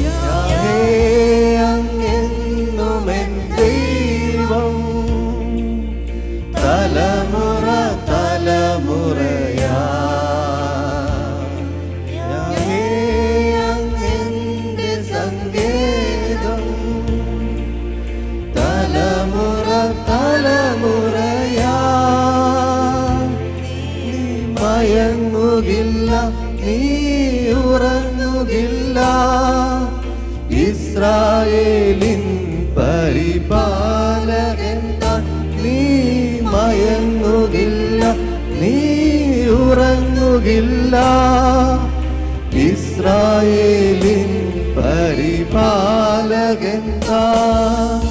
യാഹേ അങ്ങെന്നും എൻ ദൈവം, തലമുറ തലമുറയാ. യാഹേ അങ്ങെന്റെ സങ്കേതം, തലമുറ തലമുറയാ. നീ മയങ്ങുകില്ല, നീ ഉറങ്ങുകില്ല, ഇസ്രായേലിൻ പരിപാലകൻ താൻ. നീ മയങ്ങുകില്ല, നീ ഉറങ്ങുകില്ല, ഇസ്രായേലിൻ പരിപാലകൻ താൻ.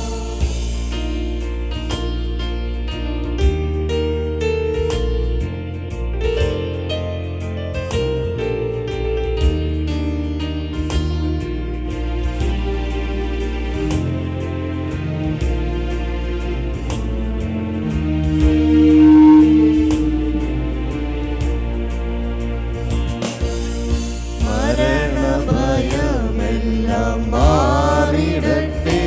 മരണഭയമെല്ലാം മാറിടട്ടെ,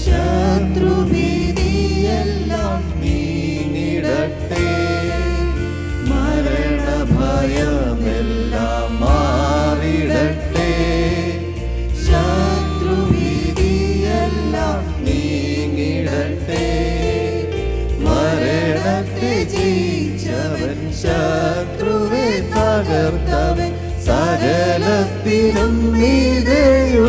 ശത്രുഭീതിയെല്ലാം നീങ്ങിടട്ടെ. മരണഭയമെല്ലാം മാറിടട്ടെ, ശത്രുഭീതിയെല്ലാം നീങ്ങിടട്ടെ. മരണത്തെ ജയിച്ചവൻ, ശത്രുവെ തകർത്തവൻ, സകലത്തിനും മീതെയുന്നതനാ.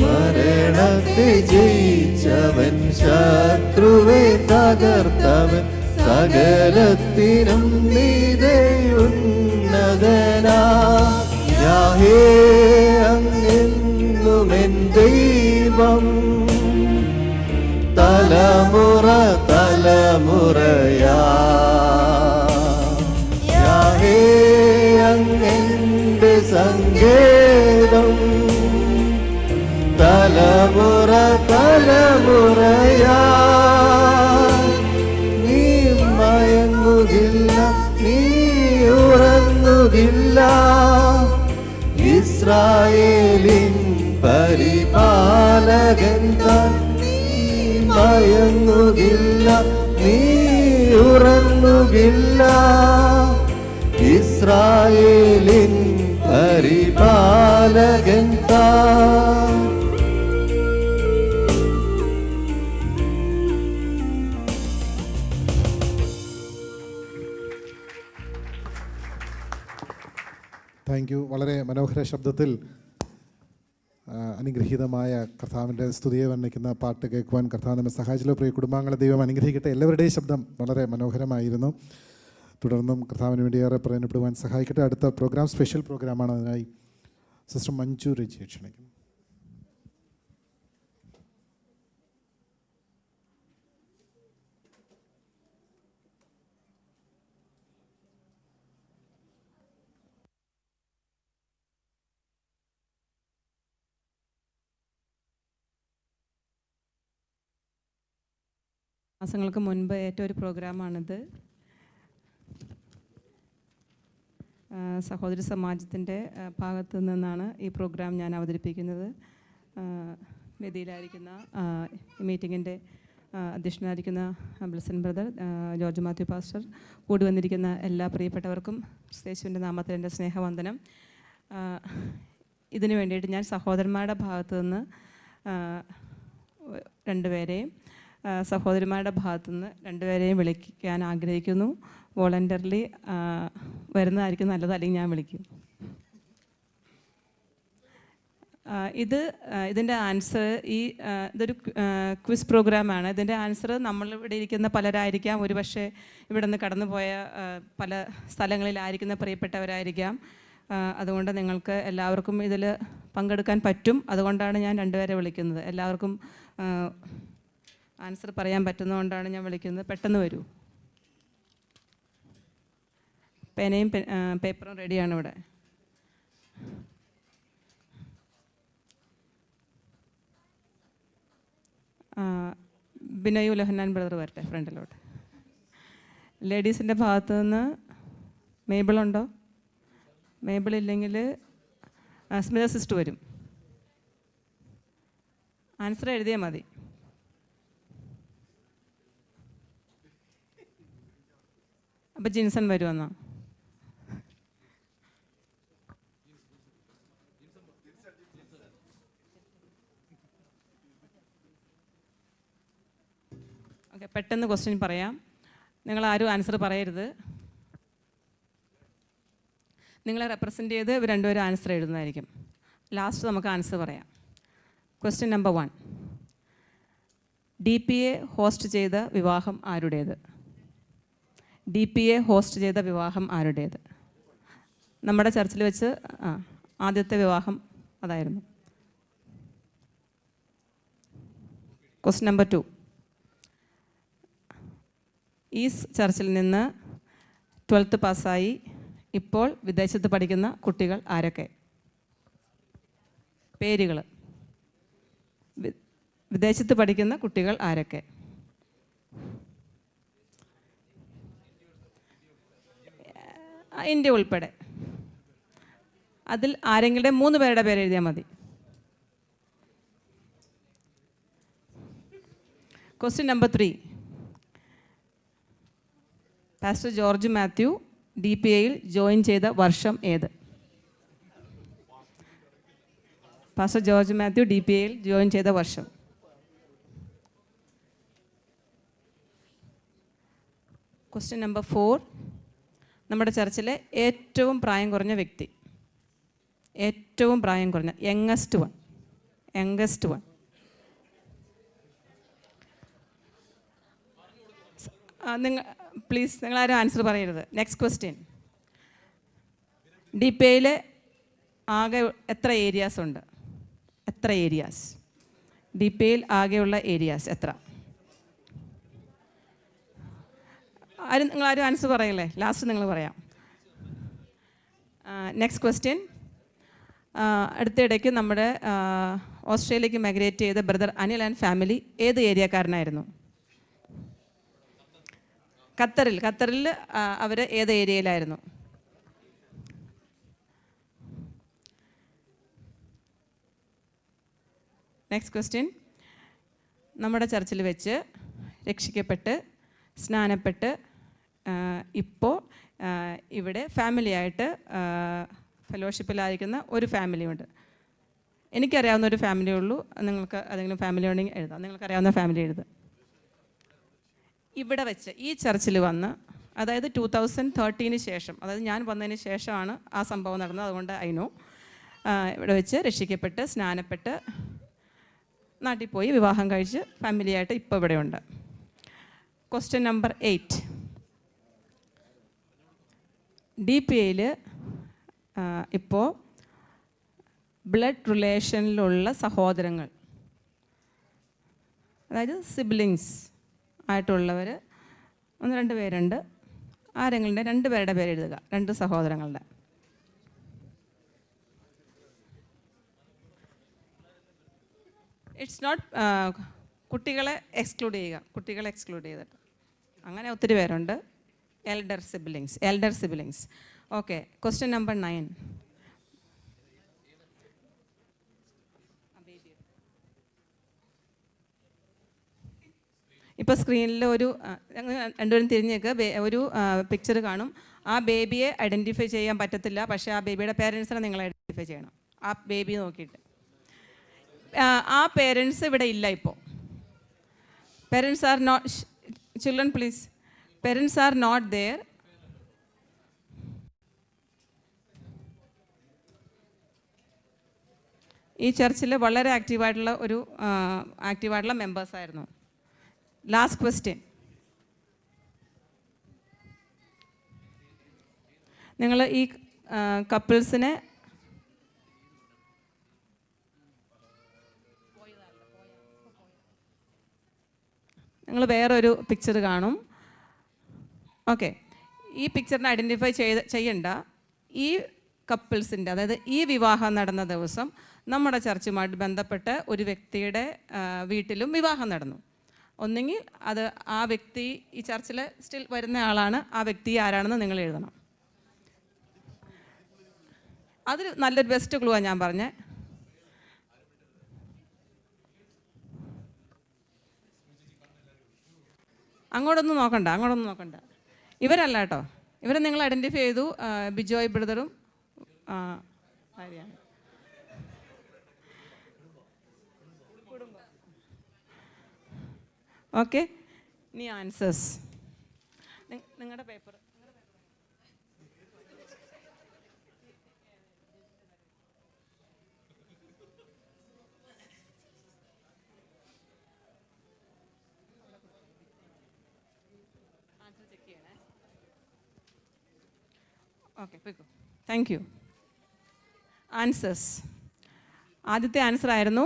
മരണത്തെ ജയിച്ചവൻ, ശത്രുവെ തകർത്തവൻ, സകലത്തിനും മീതെയുന്നതനാ. യാഹേ അങ്ങെന്നും എൻ ദൈവം, തലമുറ തലമുറയാ. യാഹേ അങ്ങെന്റെ സങ്കേതം, തലമുറ തലമുറയാ. നീ മയങ്ങുകില്ല, നീ ഉറങ്ങുകില്ല, ഇസ്രായേലിൻ പരിപാലകൻ താൻ. നീ മയങ്ങുകില്ല, നീ ഉറങ്ങുകില്ല, ഇസ്രായേലിൻ പരിപാലകൻ താൻ. Thank you. വളരെ മനോഹര ശബ്ദത്തിൽ അനുഗ്രഹീതമായ കർത്താവിൻ്റെ സ്തുതിയെ വർണ്ണിക്കുന്ന പാട്ട് കേൾക്കുവാൻ കർത്താവ് നമ്മെ സഹായിച്ചല്ലോ. പ്രിയ കുടുംബാംഗങ്ങളെ ദൈവം അനുഗ്രഹിക്കട്ടെ. എല്ലാവരുടെയും ശബ്ദം വളരെ മനോഹരമായിരുന്നു. തുടർന്നും കർത്താവിന് വേണ്ടി ഏറെ പ്രയോജനപ്പെടുവാൻ സഹായിക്കട്ടെ. അടുത്ത പ്രോഗ്രാം സ്പെഷ്യൽ പ്രോഗ്രാമാണ്. അതിനായി സിസ്റ്റർ മഞ്ജു രജിയെ ക്ഷണിക്കുന്നു. മാസങ്ങൾക്ക് മുൻപ് ഏറ്റ ഒരു പ്രോഗ്രാമാണിത്. സഹോദരി സമാജത്തിൻ്റെ ഭാഗത്തു നിന്നാണ് ഈ പ്രോഗ്രാം ഞാൻ അവതരിപ്പിക്കുന്നത്. വേദിയിലായിരിക്കുന്ന മീറ്റിങ്ങിൻ്റെ അധ്യക്ഷനായിരിക്കുന്ന ബ്ലസൻ ബ്രദർ, ജോർജ് മാത്യു പാസ്റ്റർ, കൂടി വന്നിരിക്കുന്ന എല്ലാ പ്രിയപ്പെട്ടവർക്കും യേശുവിൻ്റെ നാമത്തിൽ എൻ്റെ സ്നേഹവന്ദനം. ഇതിനു വേണ്ടിയിട്ട് ഞാൻ സഹോദരന്മാരുടെ ഭാഗത്തു നിന്ന് രണ്ടുപേരെയും സഹോദരിമാരുടെ ഭാഗത്തുനിന്ന് രണ്ടുപേരെയും വിളിക്കാൻ ആഗ്രഹിക്കുന്നു. വോളണ്ടറിലി വരുന്നതായിരിക്കും നല്ലത്, അല്ലെങ്കിൽ ഞാൻ വിളിക്കും. ഇതിൻ്റെ ആൻസർ ഇതൊരു ക്വിസ് പ്രോഗ്രാമാണ്. ഇതിൻ്റെ ആൻസർ നമ്മളിവിടെ ഇരിക്കുന്ന പലരായിരിക്കാം, ഒരുപക്ഷെ ഇവിടെ നിന്ന് കടന്നുപോയ പല സ്ഥലങ്ങളിലായിരിക്കുന്ന പ്രിയപ്പെട്ടവരായിരിക്കാം. അതുകൊണ്ട് നിങ്ങൾക്ക് എല്ലാവർക്കും ഇതിൽ പങ്കെടുക്കാൻ പറ്റും. അതുകൊണ്ടാണ് ഞാൻ രണ്ടുപേരെ വിളിക്കുന്നത്. എല്ലാവർക്കും ആൻസർ പറയാൻ പറ്റുന്നതുകൊണ്ടാണ് ഞാൻ വിളിക്കുന്നത്. പെട്ടെന്ന് വരൂ. പേനയും പേപ്പറും റെഡിയാണ് ഇവിടെ. ബിനയു ലഹന്നാൻ ബ്രദർ വരട്ടെ ഫ്രണ്ടിലോട്ട്. ലേഡീസിൻ്റെ ഭാഗത്തു നിന്ന് മേബിളുണ്ടോ? മേബിളില്ലെങ്കിൽ സ്മിത സിസ്റ്റർ വരും. ആൻസർ എഴുതിയാൽ മതി. അപ്പം ജിൻസൺ വരുമെന്നോ? ഓക്കെ, പെട്ടെന്ന് ക്വസ്റ്റ്യൻ പറയാം. നിങ്ങളാരും ആൻസർ പറയരുത്. നിങ്ങളെ റെപ്രസെൻ്റ് ചെയ്ത് ഇവർ രണ്ടുപേരും ആൻസർ എഴുതുന്നതായിരിക്കും. ലാസ്റ്റ് നമുക്ക് ആൻസർ പറയാം. Question number 1. DPA ഹോസ്റ്റ് ചെയ്ത വിവാഹം ആരുടേത്? DPA ഹോസ്റ്റ് ചെയ്ത വിവാഹം ആരുടേത്? നമ്മുടെ ചർച്ചിൽ വെച്ച് ആദ്യത്തെ വിവാഹം അതായിരുന്നു. Question number 2. ഈ ചർച്ചിൽ നിന്ന് 12th പാസ്സായി ഇപ്പോൾ വിദേശത്ത് പഠിക്കുന്ന കുട്ടികൾ ആരൊക്കെ? പേരുകൾ. വിദേശത്ത് പഠിക്കുന്ന കുട്ടികൾ ആരൊക്കെ? ഇന്ത്യ ഉൾപ്പെടെ. അതിൽ ആരെങ്കിലും 3 പേരുടെ പേര് എഴുതിയാൽ മതി. Question number 3. Pastor George Mathew DPAയിൽ ജോയിൻ ചെയ്ത വർഷം ഏത്? പാസ്റ്റർ ജോർജ് മാത്യു DPAയിൽ ജോയിൻ ചെയ്ത വർഷം. Question number 4. നമ്മുടെ ചർച്ചിലെ ഏറ്റവും പ്രായം കുറഞ്ഞ വ്യക്തി, ഏറ്റവും പ്രായം കുറഞ്ഞ യങ്ങസ്റ്റ് വൺ. പ്ലീസ് നിങ്ങളാരും ആൻസർ പറയരുത്. Next question. DPAയിൽ ആകെ എത്ര ഏരിയാസ് ഉണ്ട്? എത്ര ഏരിയാസ്? DPAയിൽ ആകെയുള്ള ഏരിയാസ് എത്ര? നിങ്ങളാരും ആൻസർ പറയല്ലേ? ലാസ്റ്റ് നിങ്ങൾ പറയാം. Next question. അടുത്തിടയ്ക്ക് നമ്മുടെ ഓസ്ട്രേലിയക്ക് മൈഗ്രേറ്റ് ചെയ്ത ബ്രദർ അനിൽ ആൻഡ് ഫാമിലി ഏത് ഏരിയക്കാരനായിരുന്നു? ഖത്തറിൽ അവർ ഏത് ഏരിയയിലായിരുന്നു? Next question. നമ്മുടെ ചർച്ചിൽ വെച്ച് രക്ഷിക്കപ്പെട്ട് സ്നാനപ്പെട്ട് ഇപ്പോൾ ഇവിടെ ഫാമിലിയായിട്ട് ഫെലോഷിപ്പിലായിരിക്കുന്ന ഒരു ഫാമിലിയുണ്ട്. എനിക്കറിയാവുന്ന ഒരു ഫാമിലിയേ ഉള്ളൂ. നിങ്ങൾക്ക് ഏതെങ്കിലും ഫാമിലി ഉണ്ടെങ്കിൽ എഴുതാം. നിങ്ങൾക്കറിയാവുന്ന ഫാമിലി എഴുതുക. ഇവിടെ വെച്ച് ഈ ചർച്ചിൽ വന്ന്, അതായത് 2013 ശേഷം, അതായത് ഞാൻ വന്നതിന് ശേഷമാണ് ആ സംഭവം നടന്നത്. അതുകൊണ്ട് അതിനോ ഇവിടെ വെച്ച് രക്ഷിക്കപ്പെട്ട് സ്നാനപ്പെട്ട് നാട്ടിൽ പോയി വിവാഹം കഴിച്ച് ഫാമിലിയായിട്ട് ഇപ്പോൾ ഇവിടെയുണ്ട്. Question number 8. DPAയിൽ ഇപ്പോൾ ബ്ലഡ് റിലേഷനിലുള്ള സഹോദരങ്ങൾ, അതായത് സിബ്ലിങ്സ് ആയിട്ടുള്ളവർ 1-2 പേരുണ്ട്. ആരെങ്കിലും 2 പേരുടെ പേര് എഴുതുക. 2 സഹോദരങ്ങളുടെ. ഇറ്റ്സ് നോട്ട് കുട്ടികളെ എക്സ്ക്ലൂഡ് ചെയ്തിട്ട്. അങ്ങനെ ഒത്തിരി പേരുണ്ട്. Elder siblings. Okay, question number 9. ഇപ്പോൾ സ്ക്രീനിൽ ഒരു രണ്ടുപേരും തിരിഞ്ഞേക്ക് ഒരു പിക്ചർ കാണും. ആ ബേബിയെ ഐഡൻറ്റിഫൈ ചെയ്യാൻ പറ്റത്തില്ല, പക്ഷേ ആ ബേബിയുടെ പേരൻസിനെ നിങ്ങൾ ഐഡൻറ്റിഫൈ ചെയ്യണം. ആ ബേബി നോക്കിയിട്ട് ആ പേരൻസ് ഇവിടെ ഇല്ല ഇപ്പോൾ. Parents are not, children please, parents are not there. ഈ ചർച്ചിൽ വളരെ ആക്റ്റീവായിട്ടുള്ള മെമ്പേഴ്സായിരുന്നു. ലാസ്റ്റ് ക്വസ്റ്റ്യൻ, നിങ്ങൾ ഈ കപ്പിൾസിനെ നിങ്ങൾ വേറൊരു പിക്ചർ കാണും. ഓക്കെ, ഈ പിക്ചറിനെ ഐഡൻറ്റിഫൈ ചെയ്യണ്ട. ഈ കപ്പിൾസിൻ്റെ, അതായത് ഈ വിവാഹം നടന്ന ദിവസം നമ്മുടെ ചർച്ചുമായിട്ട് ബന്ധപ്പെട്ട് ഒരു വ്യക്തിയുടെ വീട്ടിലും വിവാഹം നടന്നു. ഒന്നെങ്കിൽ അത് ആ വ്യക്തി ഈ ചർച്ചിൽ സ്റ്റിൽ വരുന്ന ആളാണ്, ആ വ്യക്തി ആരാണെന്ന് നിങ്ങൾ എഴുതണം. അതൊരു നല്ലൊരു ബെസ്റ്റ് ക്ലൂ ആണ് ഞാൻ പറഞ്ഞത്. അങ്ങോട്ടൊന്നും നോക്കണ്ട. ഇവരല്ല കേട്ടോ, ഇവരെ നിങ്ങൾ ഐഡൻറ്റിഫൈ ചെയ്തു. ബിജോയ് ബ്രദറും ഭാര്യയാണ്. ഓക്കെ, ഇനി ആൻസേഴ്സ്. നിങ്ങളുടെ പേപ്പർ ഓക്കെ, പോയിക്കോ. Thank you. ആൻസേഴ്സ്. ആദ്യത്തെ ആൻസർ ആയിരുന്നു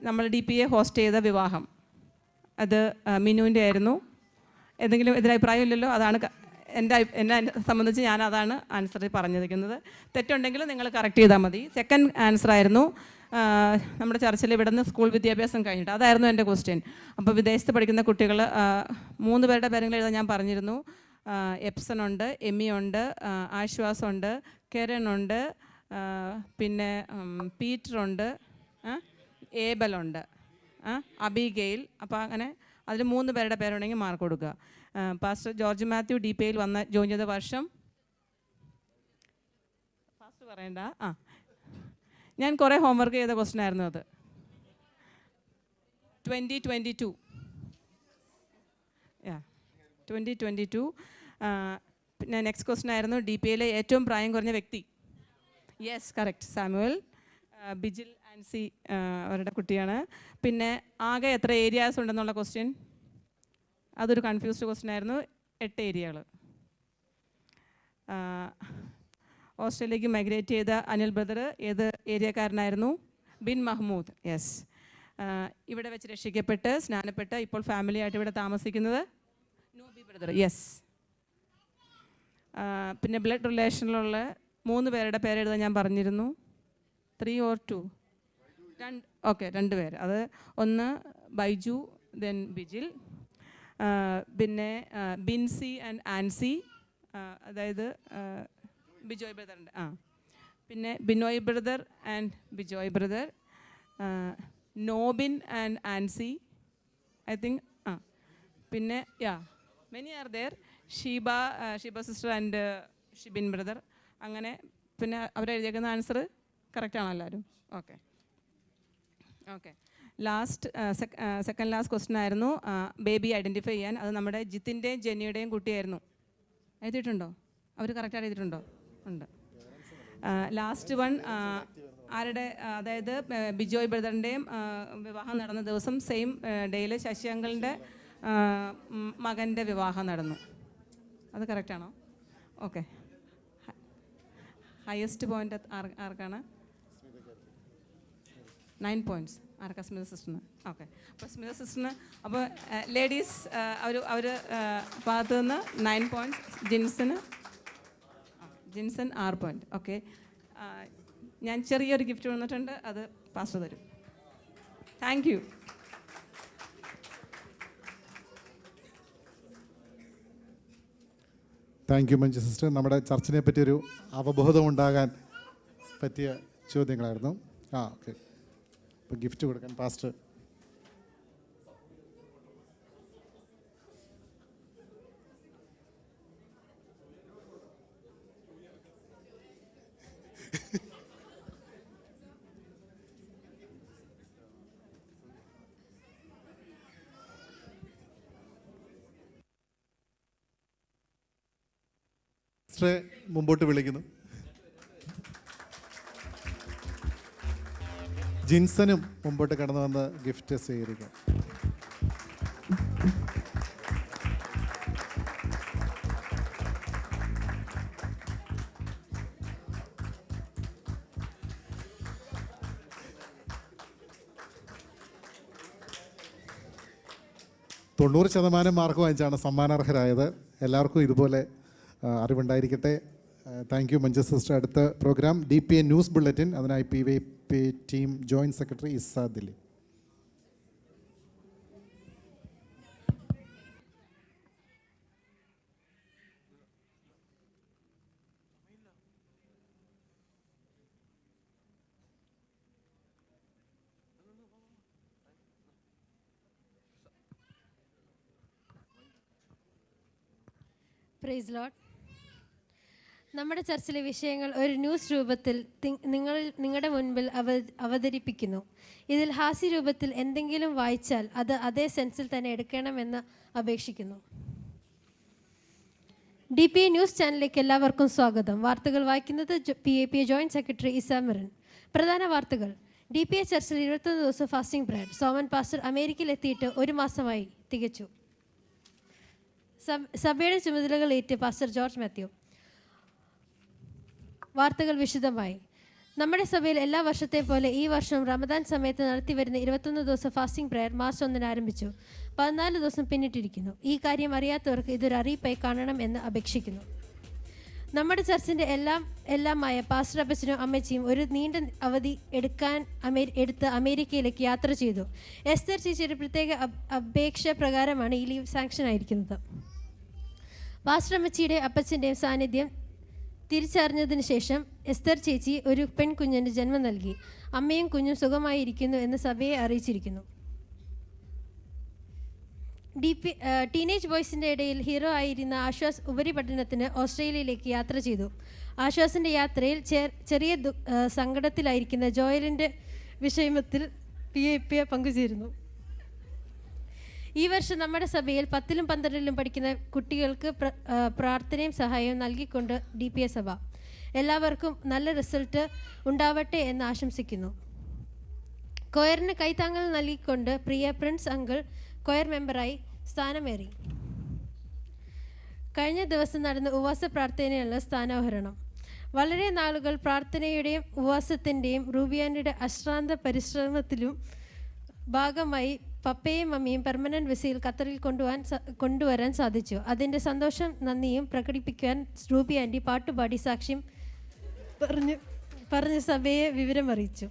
നമ്മൾ DPA ഹോസ്റ്റ് ചെയ്ത വിവാഹം. അത് മിനുവിൻ്റെ ആയിരുന്നു. എന്തെങ്കിലും എതിരഭിപ്രായം ഇല്ലല്ലോ? അതാണ് എന്നെ സംബന്ധിച്ച് ഞാൻ അതാണ് ആൻസർ പറഞ്ഞിരിക്കുന്നത്. തെറ്റുണ്ടെങ്കിൽ നിങ്ങൾ കറക്റ്റ് ചെയ്താൽ മതി. സെക്കൻഡ് ആൻസർ ആയിരുന്നു നമ്മുടെ ചർച്ചിൽ ഇവിടുന്ന് സ്കൂൾ വിദ്യാഭ്യാസം കഴിഞ്ഞിട്ട്. അതായിരുന്നു എൻ്റെ ക്വസ്റ്റ്യൻ. അപ്പോൾ വിദേശത്ത് പഠിക്കുന്ന കുട്ടികൾ 3 പേരുടെ പേരെങ്കിലും എഴുതാൻ ഞാൻ പറഞ്ഞിരുന്നു. എപ്സൺ ഉണ്ട്, എമി ഉണ്ട്, ആശ്വാസമുണ്ട്, കെരൺ ഉണ്ട്, പിന്നെ പീറ്റർ ഉണ്ട്, ഏബലുണ്ട്, അബിഗെയിൽ. അപ്പോൾ അങ്ങനെ അതിൽ 3 പേരുടെ പേരുണ്ടെങ്കിൽ മാർക്ക് കൊടുക്കുക. പാസ്റ്റർ ജോർജ് മാത്യു DPAയിൽ ജോയിൻ ചെയ്ത വർഷം ഫാസ്റ്റ് പറയണ്ട. ഞാൻ കുറേ ഹോംവർക്ക് ചെയ്ത ക്വസ്റ്റ്യൻ ആയിരുന്നു അത്. 2022. 2022. പിന്നെ നെക്സ്റ്റ് ക്വസ്റ്റ്യൻ ആയിരുന്നു DPAയിലെ ഏറ്റവും പ്രായം കുറഞ്ഞ വ്യക്തി. Yes, correct, Samuel. Bijil Ancy അവരുടെ കുട്ടിയാണ്. പിന്നെ ആകെ എത്ര ഏരിയാസ് ഉണ്ടെന്നുള്ള ക്വസ്റ്റ്യൻ, അതൊരു കൺഫ്യൂസ്ഡ് ക്വസ്റ്റ്യൻ ആയിരുന്നു. 8 ഏരിയകൾ. ഓസ്ട്രേലിയക്ക് മൈഗ്രേറ്റ് ചെയ്ത അനിൽ ബ്രദർ ഏത് ഏരിയക്കാരനായിരുന്നു? ബിൻ മഹ്മൂദ്. യെസ്. ഇവിടെ വെച്ച് രക്ഷിക്കപ്പെട്ട് സ്നാനപ്പെട്ട് ഇപ്പോൾ ഫാമിലിയായിട്ട് ഇവിടെ താമസിക്കുന്നത് നോബി ബ്രദർ. യെസ്. പിന്നെ ബ്ലഡ് റിലേഷനിലുള്ള 3 പേരുടെ പേരെഴുതാൻ ഞാൻ പറഞ്ഞിരുന്നു. 3 or 2? ഓക്കെ, 2 പേര്. അത് ഒന്ന് ബൈജു, ദെൻ ബിജിൽ, പിന്നെ ബിൻസി ആൻഡ് ആൻസി, അതായത് ബിജോയ് ബ്രദറിൻ്റെ. പിന്നെ Binoy brother and Bijoy brother, Nobin and Ancy, I think. പിന്നെ many are there. Sheeba sister and Shibin brother. അങ്ങനെ പിന്നെ അവരെഴുതിയേക്കുന്ന ആൻസർ കറക്റ്റാണോ എല്ലാവരും? ഓക്കെ. സെക്കൻഡ് ലാസ്റ്റ് ക്വസ്റ്റ്യൻ ആയിരുന്നു ബേബി ഐഡൻറ്റിഫൈ ചെയ്യാൻ. അത് നമ്മുടെ ജിത്തിൻ്റെയും ജെന്നിയുടെയും കുട്ടിയായിരുന്നു. എഴുതിയിട്ടുണ്ടോ? അവർ കറക്റ്റായിട്ട് എഴുതിയിട്ടുണ്ടോ? ഉണ്ട്. ലാസ്റ്റ് വൺ ആരുടെ, അതായത് ബിജോയ് ബ്രദറിൻ്റെയും വിവാഹം നടന്ന ദിവസം സെയിം ഡേയിൽ ശശി അങ്കിളിൻ്റെ മകൻ്റെ വിവാഹം നടന്നു. അത് കറക്റ്റാണോ? ഓക്കെ. ഹയസ്റ്റ് പോയിൻ്റ് ആർക്കാണ്? 9 points. ആർക്കാ? സ്മിത സിസ്റ്ററിന്. ഓക്കെ. അപ്പോൾ സ്മിത സിസ്റ്ററിന്, അപ്പോൾ ലേഡീസ് അവർ ഭാഗത്ത് നിന്ന് 9 points, ജിൻസൺ 6 point. ഓക്കെ. ഞാൻ ചെറിയൊരു ഗിഫ്റ്റ് വന്നിട്ടുണ്ട്, അത് പാസ്റ്റർ തരും. Thank you. Thank you Manju sister. നമ്മുടെ ചർച്ചിനെ പറ്റിയൊരു അവബോധം ഉണ്ടാകാൻ പറ്റിയ ചോദ്യങ്ങളായിരുന്നു. ഓക്കെ. അപ്പോൾ ഗിഫ്റ്റ് കൊടുക്കാൻ പാസ്റ്റർ. സിസ്റ്ററെ മുമ്പോട്ട് വിളിക്കുന്നു. ജിൻസനും മുമ്പോട്ട് കടന്നു വന്ന് ഗിഫ്റ്റ് സ്വീകരിക്കാം. %90 മാർക്ക് വാങ്ങിച്ചാണ് സമ്മാനാർഹരായത്. എല്ലാവർക്കും ഇതുപോലെ അറിവുണ്ടായിരിക്കട്ടെ. Thank you Manju sister. അടുത്ത പ്രോഗ്രാം DPA ന്യൂസ് ബുള്ളറ്റിൻ. അതിനായി PYP team joint secretary Isa Dileep. Praise Lord. നമ്മുടെ ചർച്ചിലെ വിഷയങ്ങൾ ഒരു ന്യൂസ് രൂപത്തിൽ നിങ്ങളുടെ മുൻപിൽ അവതരിപ്പിക്കുന്നു. ഇതിൽ ഹാസ്യ രൂപത്തിൽ എന്തെങ്കിലും വായിച്ചാൽ അത് അതേ സെൻസിൽ തന്നെ എടുക്കണമെന്ന് അപേക്ഷിക്കുന്നു. DPA ന്യൂസ് ചാനലിലേക്ക് എല്ലാവർക്കും സ്വാഗതം. വാർത്തകൾ വായിക്കുന്നത് PAPA ജോയിൻറ്റ് സെക്രട്ടറി ഇസാ മിറൻ. പ്രധാന വാർത്തകൾ. DPA ചർച്ചിൽ 21 ദിവസം ഫാസ്റ്റിംഗ് പ്രയർ. സോമൻ പാസ്റ്റർ അമേരിക്കയിൽ എത്തിയിട്ട് 1 മാസമായി തികച്ചു. സഭയുടെ ചുമതലകൾ ഏറ്റ് പാസ്റ്റർ ജോർജ് മാത്യു. വാർത്തകൾ വിശദമായി. നമ്മുടെ സഭയിൽ എല്ലാ വർഷത്തെ പോലെ ഈ വർഷം റമദാൻ സമയത്ത് നടത്തിവരുന്ന 21 ദിവസം ഫാസ്റ്റിംഗ് പ്രയർ മാർച്ച് 1 ആരംഭിച്ചു. 14 ദിവസം പിന്നിട്ടിരിക്കുന്നു. ഈ കാര്യം അറിയാത്തവർക്ക് ഇതൊരു അറിയിപ്പായി കാണണം എന്ന് അപേക്ഷിക്കുന്നു. നമ്മുടെ ചർച്ചിൻ്റെ എല്ലാമായ പാസ്റ്റർ അപ്പച്ചനും അമ്മച്ചിയും ഒരു നീണ്ട അവധി എടുത്ത് അമേരിക്കയിലേക്ക് യാത്ര ചെയ്തു. എസ്തർ ചേച്ചിയുടെ പ്രത്യേക അപേക്ഷ പ്രകാരമാണ് ഈ ലീവ് സാങ്ഷൻ ആയിരിക്കുന്നത്. പാസ്റ്റർ അമ്മച്ചിയുടെ അപ്പച്ചൻ്റെയും സാന്നിധ്യം തിരിച്ചറിഞ്ഞതിന് ശേഷം എസ്തർ ചേച്ചി ഒരു പെൺകുഞ്ഞിന് ജന്മം നൽകി. അമ്മയും കുഞ്ഞും സുഖമായിരിക്കുന്നു എന്ന് സഭയെ അറിയിച്ചിരിക്കുന്നു. ടീനേജ് ബോയ്സിൻ്റെ ഇടയിൽ ഹീറോ ആയിരുന്ന ആശ്വാസ് ഉപരിപഠനത്തിന് ഓസ്ട്രേലിയയിലേക്ക് യാത്ര ചെയ്തു. ആശ്വാസിൻ്റെ യാത്രയിൽ ചെറിയ സങ്കടത്തിലായിരിക്കുന്ന ജോയലിൻ്റെ വിഷയത്തിൽ PAP പങ്കുചേരുന്നു. ഈ വർഷം നമ്മുടെ സഭയിൽ 10ലും 12ലും പഠിക്കുന്ന കുട്ടികൾക്ക് പ്രാർത്ഥനയും സഹായവും നൽകിക്കൊണ്ട് DPA സഭ എല്ലാവർക്കും നല്ല റിസൾട്ട് ഉണ്ടാവട്ടെ എന്ന് ആശംസിക്കുന്നു. കൊയറിന് കൈത്താങ്ങൽ നൽകിക്കൊണ്ട് പ്രിയ പ്രിൻസ് അങ്കിൾ കൊയർ മെമ്പറായി സ്ഥാനമേറി. കഴിഞ്ഞ ദിവസം നടന്ന ഉപവാസ പ്രാർത്ഥനയുള്ള സ്ഥാനാരോഹണം. വളരെ നാളുകൾ പ്രാർത്ഥനയുടെയും ഉപവാസത്തിൻ്റെയും റൂബിയാനിയുടെ അശ്രാന്ത പരിശ്രമത്തിലും ഭാഗമായി പപ്പയും മമ്മിയും പെർമനൻറ്റ് വിസയിൽ ഖത്തറിൽ കൊണ്ടുവരാൻ സാധിച്ചു. അതിൻ്റെ സന്തോഷം നന്ദിയും പ്രകടിപ്പിക്കാൻ റൂബി ആൻറ്റി പാട്ടുപാടി സാക്ഷ്യം പറഞ്ഞ് സഭയെ വിവരമറിയിച്ചു.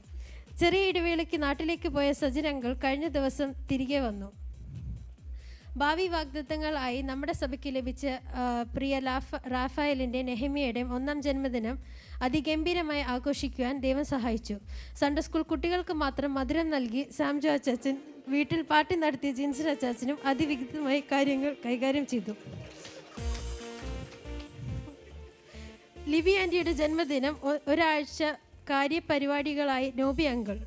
ചെറിയ ഇടവേളയ്ക്ക് നാട്ടിലേക്ക് പോയ സജിൻ അങ്കിൾ കഴിഞ്ഞ ദിവസം തിരികെ വന്നു. ഭാവി വാഗ്ദത്തങ്ങളായി നമ്മുടെ സഭയ്ക്ക് ലഭിച്ച പ്രിയ റാഫായലിൻ്റെ നെഹമ്യയുടെയും 1ാം ജന്മദിനം അതിഗംഭീരമായി ആഘോഷിക്കുവാൻ ദൈവം സഹായിച്ചു. സൺഡേ സ്കൂൾ കുട്ടികൾക്ക് മാത്രം മധുരം നൽകി സാംജോ അച്ചാച്ചൻ വീട്ടിൽ പാർട്ടി നടത്തിയ ജിൻസൻ അച്ചാച്ചനും അതിവിദഗ്ധമായി കാര്യങ്ങൾ കൈകാര്യം ചെയ്തു. ലിബി ആൻറ്റിയുടെ ജന്മദിനം ഒരാഴ്ച കാര്യപരിപാടികളായി നോബി അങ്കിൾ.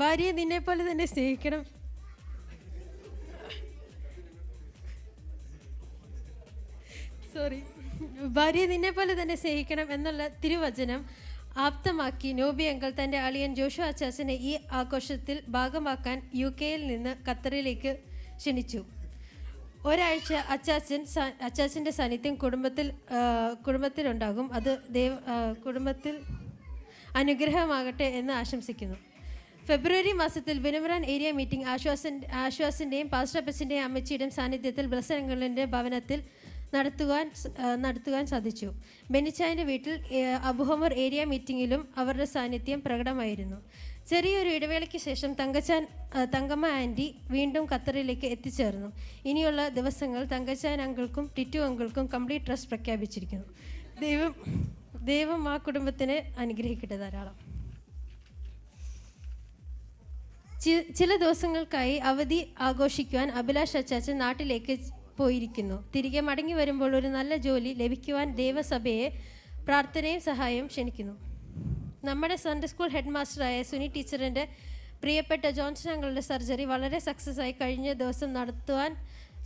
ഭാര്യയെ നിന്നെപ്പോലെ തന്നെ സ്നേഹിക്കണം. ഭാര്യയെ നിന്നെപ്പോലെ തന്നെ സ്നേഹിക്കണം എന്നുള്ള തിരുവചനം ആപ്തമാക്കി നോബി അങ്കിൾ തൻ്റെ അളിയൻ ജോഷു അച്ചാച്ചനെ ഈ ആഘോഷത്തിൽ ഭാഗമാക്കാൻ UK-യിൽ നിന്ന് ഖത്തറിലേക്ക് ക്ഷണിച്ചു. ഒരാഴ്ച അച്ചാച്ചൻ്റെ സാന്നിധ്യം കുടുംബത്തിലുണ്ടാകും. അത് കുടുംബത്തിൽ അനുഗ്രഹമാകട്ടെ എന്ന് ആശംസിക്കുന്നു. ഫെബ്രുവരി മാസത്തിൽ ബിനവറാൻ ഏരിയ മീറ്റിംഗ് ആശ്വാസിൻ്റെയും പാസ്റ്റർ അപ്പച്ചൻ്റെയും അമ്മച്ചിയുടെയും സാന്നിധ്യത്തിൽ ബ്ലസ്സങ്ങളുടെ ഭവനത്തിൽ നടത്തുവാൻ സാധിച്ചു. ബെനിച്ചായൻ്റെ വീട്ടിൽ അബുഹമർ ഏരിയ മീറ്റിങ്ങിലും അവരുടെ സാന്നിധ്യം പ്രകടമായിരുന്നു. ചെറിയൊരു ഇടവേളയ്ക്ക് ശേഷം തങ്കമ്മ ആൻറ്റി വീണ്ടും ഖത്തറിലേക്ക് എത്തിച്ചേർന്നു. ഇനിയുള്ള ദിവസങ്ങൾ തങ്കച്ചാൻ അങ്കിൾക്കും ടിറ്റു അങ്കിൾക്കും കംപ്ലീറ്റ് ട്രസ്റ്റ് പ്രഖ്യാപിച്ചിരിക്കുന്നു. ദൈവം ആ കുടുംബത്തിനെ അനുഗ്രഹിക്കട്ടെ ധാരാളം. ചില ദിവസങ്ങൾക്കായി അവധി ആഘോഷിക്കുവാൻ അഭിലാഷ് അച്ചാച്ചൻ നാട്ടിലേക്ക് പോയിരിക്കുന്നു. തിരികെ മടങ്ങി വരുമ്പോൾ ഒരു നല്ല ജോലി ലഭിക്കുവാൻ ദൈവസഭയെ പ്രാർത്ഥനയും സഹായവും ക്ഷണിക്കുന്നു. നമ്മുടെ സൺഡേ സ്കൂൾ ഹെഡ് മാസ്റ്ററായ സുനി ടീച്ചറിൻ്റെ പ്രിയപ്പെട്ട ജോൺസൺ അങ്കിളുടെ സർജറി വളരെ സക്സസ് ആയി കഴിഞ്ഞ ദിവസം നടത്തുവാൻ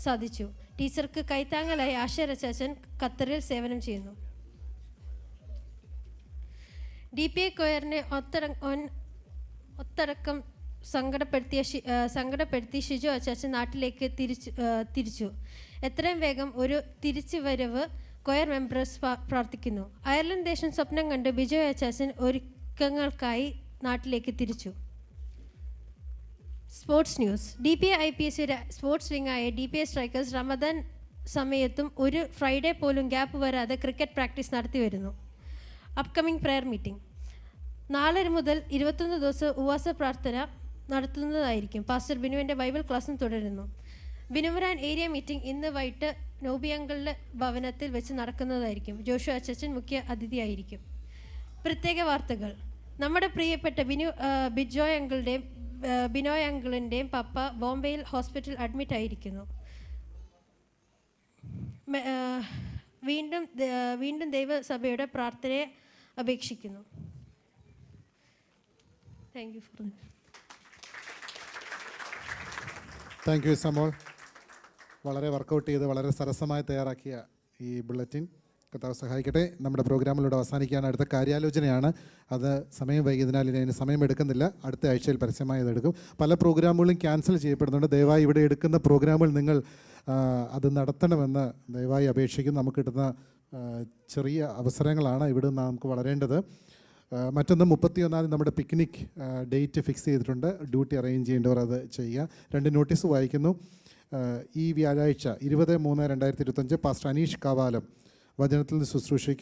സാധിച്ചു. ടീച്ചർക്ക് കൈത്താങ്ങലായി ആശയരച്ചാച്ചൻ ഖത്തറിൽ സേവനം ചെയ്യുന്നു. DPA കൊയറിനെ ഒത്തടക്കം സങ്കടപ്പെടുത്തി ഷിജു അച്ചാച്ചൻ നാട്ടിലേക്ക് തിരിച്ചു. എത്രയും വേഗം ഒരു തിരിച്ചു വരവ് കൊയർ മെമ്പേഴ്സ് പ്രാർത്ഥിക്കുന്നു. അയർലൻഡ് ദേശം സ്വപ്നം കണ്ട് ബിജോയ് അച്ചാച്ചൻ ഒരുക്കങ്ങൾക്കായി നാട്ടിലേക്ക് തിരിച്ചു. Sports news. DPA IPSC sports വിങ്ങായ DPA സ്ട്രൈക്കേഴ്സ് റമദാൻ സമയത്തും ഒരു ഫ്രൈഡേ പോലും ഗ്യാപ്പ് വരാതെ ക്രിക്കറ്റ് പ്രാക്ടീസ് നടത്തി വരുന്നു. Upcoming prayer meeting. 4 മുതൽ 21 ദിവസം ഉപവാസ പ്രാർത്ഥന നടത്തുന്നതായിരിക്കും. പാസ്റ്റർ ബിനുവിൻ്റെ ബൈബിൾ ക്ലാസ്സും തുടരുന്നു. ബിനുമരാൻ ഏരിയ മീറ്റിംഗ് ഇന്ന് വൈകിട്ട് നോബിയങ്കളുടെ ഭവനത്തിൽ വെച്ച് നടക്കുന്നതായിരിക്കും. ജോഷു അച്ചച്ചൻ മുഖ്യ അതിഥിയായിരിക്കും. പ്രത്യേക വാർത്തകൾ. നമ്മുടെ പ്രിയപ്പെട്ട ബിനോയ് അങ്കിളിൻ്റെയും പപ്പ ബോംബെയിൽ ഹോസ്പിറ്റൽ അഡ്മിറ്റ് ആയിരിക്കുന്നു. വീണ്ടും ദൈവസഭയുടെ പ്രാർത്ഥനയെ അപേക്ഷിക്കുന്നു. Thank you for thank you Samol. വളരെ വർക്കൗട്ട് ചെയ്ത് വളരെ സരസമായി തയ്യാറാക്കിയ ഈ ബുള്ളറ്റിൻ കർത്താവ് സഹായിക്കട്ടെ. നമ്മുടെ പ്രോഗ്രാമിലൂടെ അവസാനിക്കുകയാണ്. അടുത്ത കാര്യാലോചനയാണ്. അത് സമയം വൈകിയതിനാൽ ഇതിന് സമയം എടുക്കുന്നില്ല. അടുത്ത ആഴ്ചയിൽ പരസ്യമായി ഇതെടുക്കും. പല പ്രോഗ്രാമുകളും ക്യാൻസൽ ചെയ്യപ്പെടുന്നുണ്ട്. ദയവായി ഇവിടെ എടുക്കുന്ന പ്രോഗ്രാമുകൾ നിങ്ങൾ അത് നടത്തണമെന്ന് ദയവായി അപേക്ഷിക്കും. നമുക്ക് കിട്ടുന്ന ചെറിയ അവസരങ്ങളാണ് ഇവിടെ നമുക്ക് വളരേണ്ടത്. മറ്റൊന്ന് 31 നമ്മുടെ പിക്നിക് ഡേറ്റ് ഫിക്സ് ചെയ്തിട്ടുണ്ട്. ഡ്യൂട്ടി അറേഞ്ച് ചെയ്യേണ്ടവർ അത് ചെയ്യുക. 2 നോട്ടീസ് വായിക്കുന്നു. ഈ വ്യാഴാഴ്ച 20/3/2025 പാസ്റ്റർ അനീഷ് കാവാലം വചനത്തിൽ നിന്ന് ശുശ്രൂഷയ്ക്ക്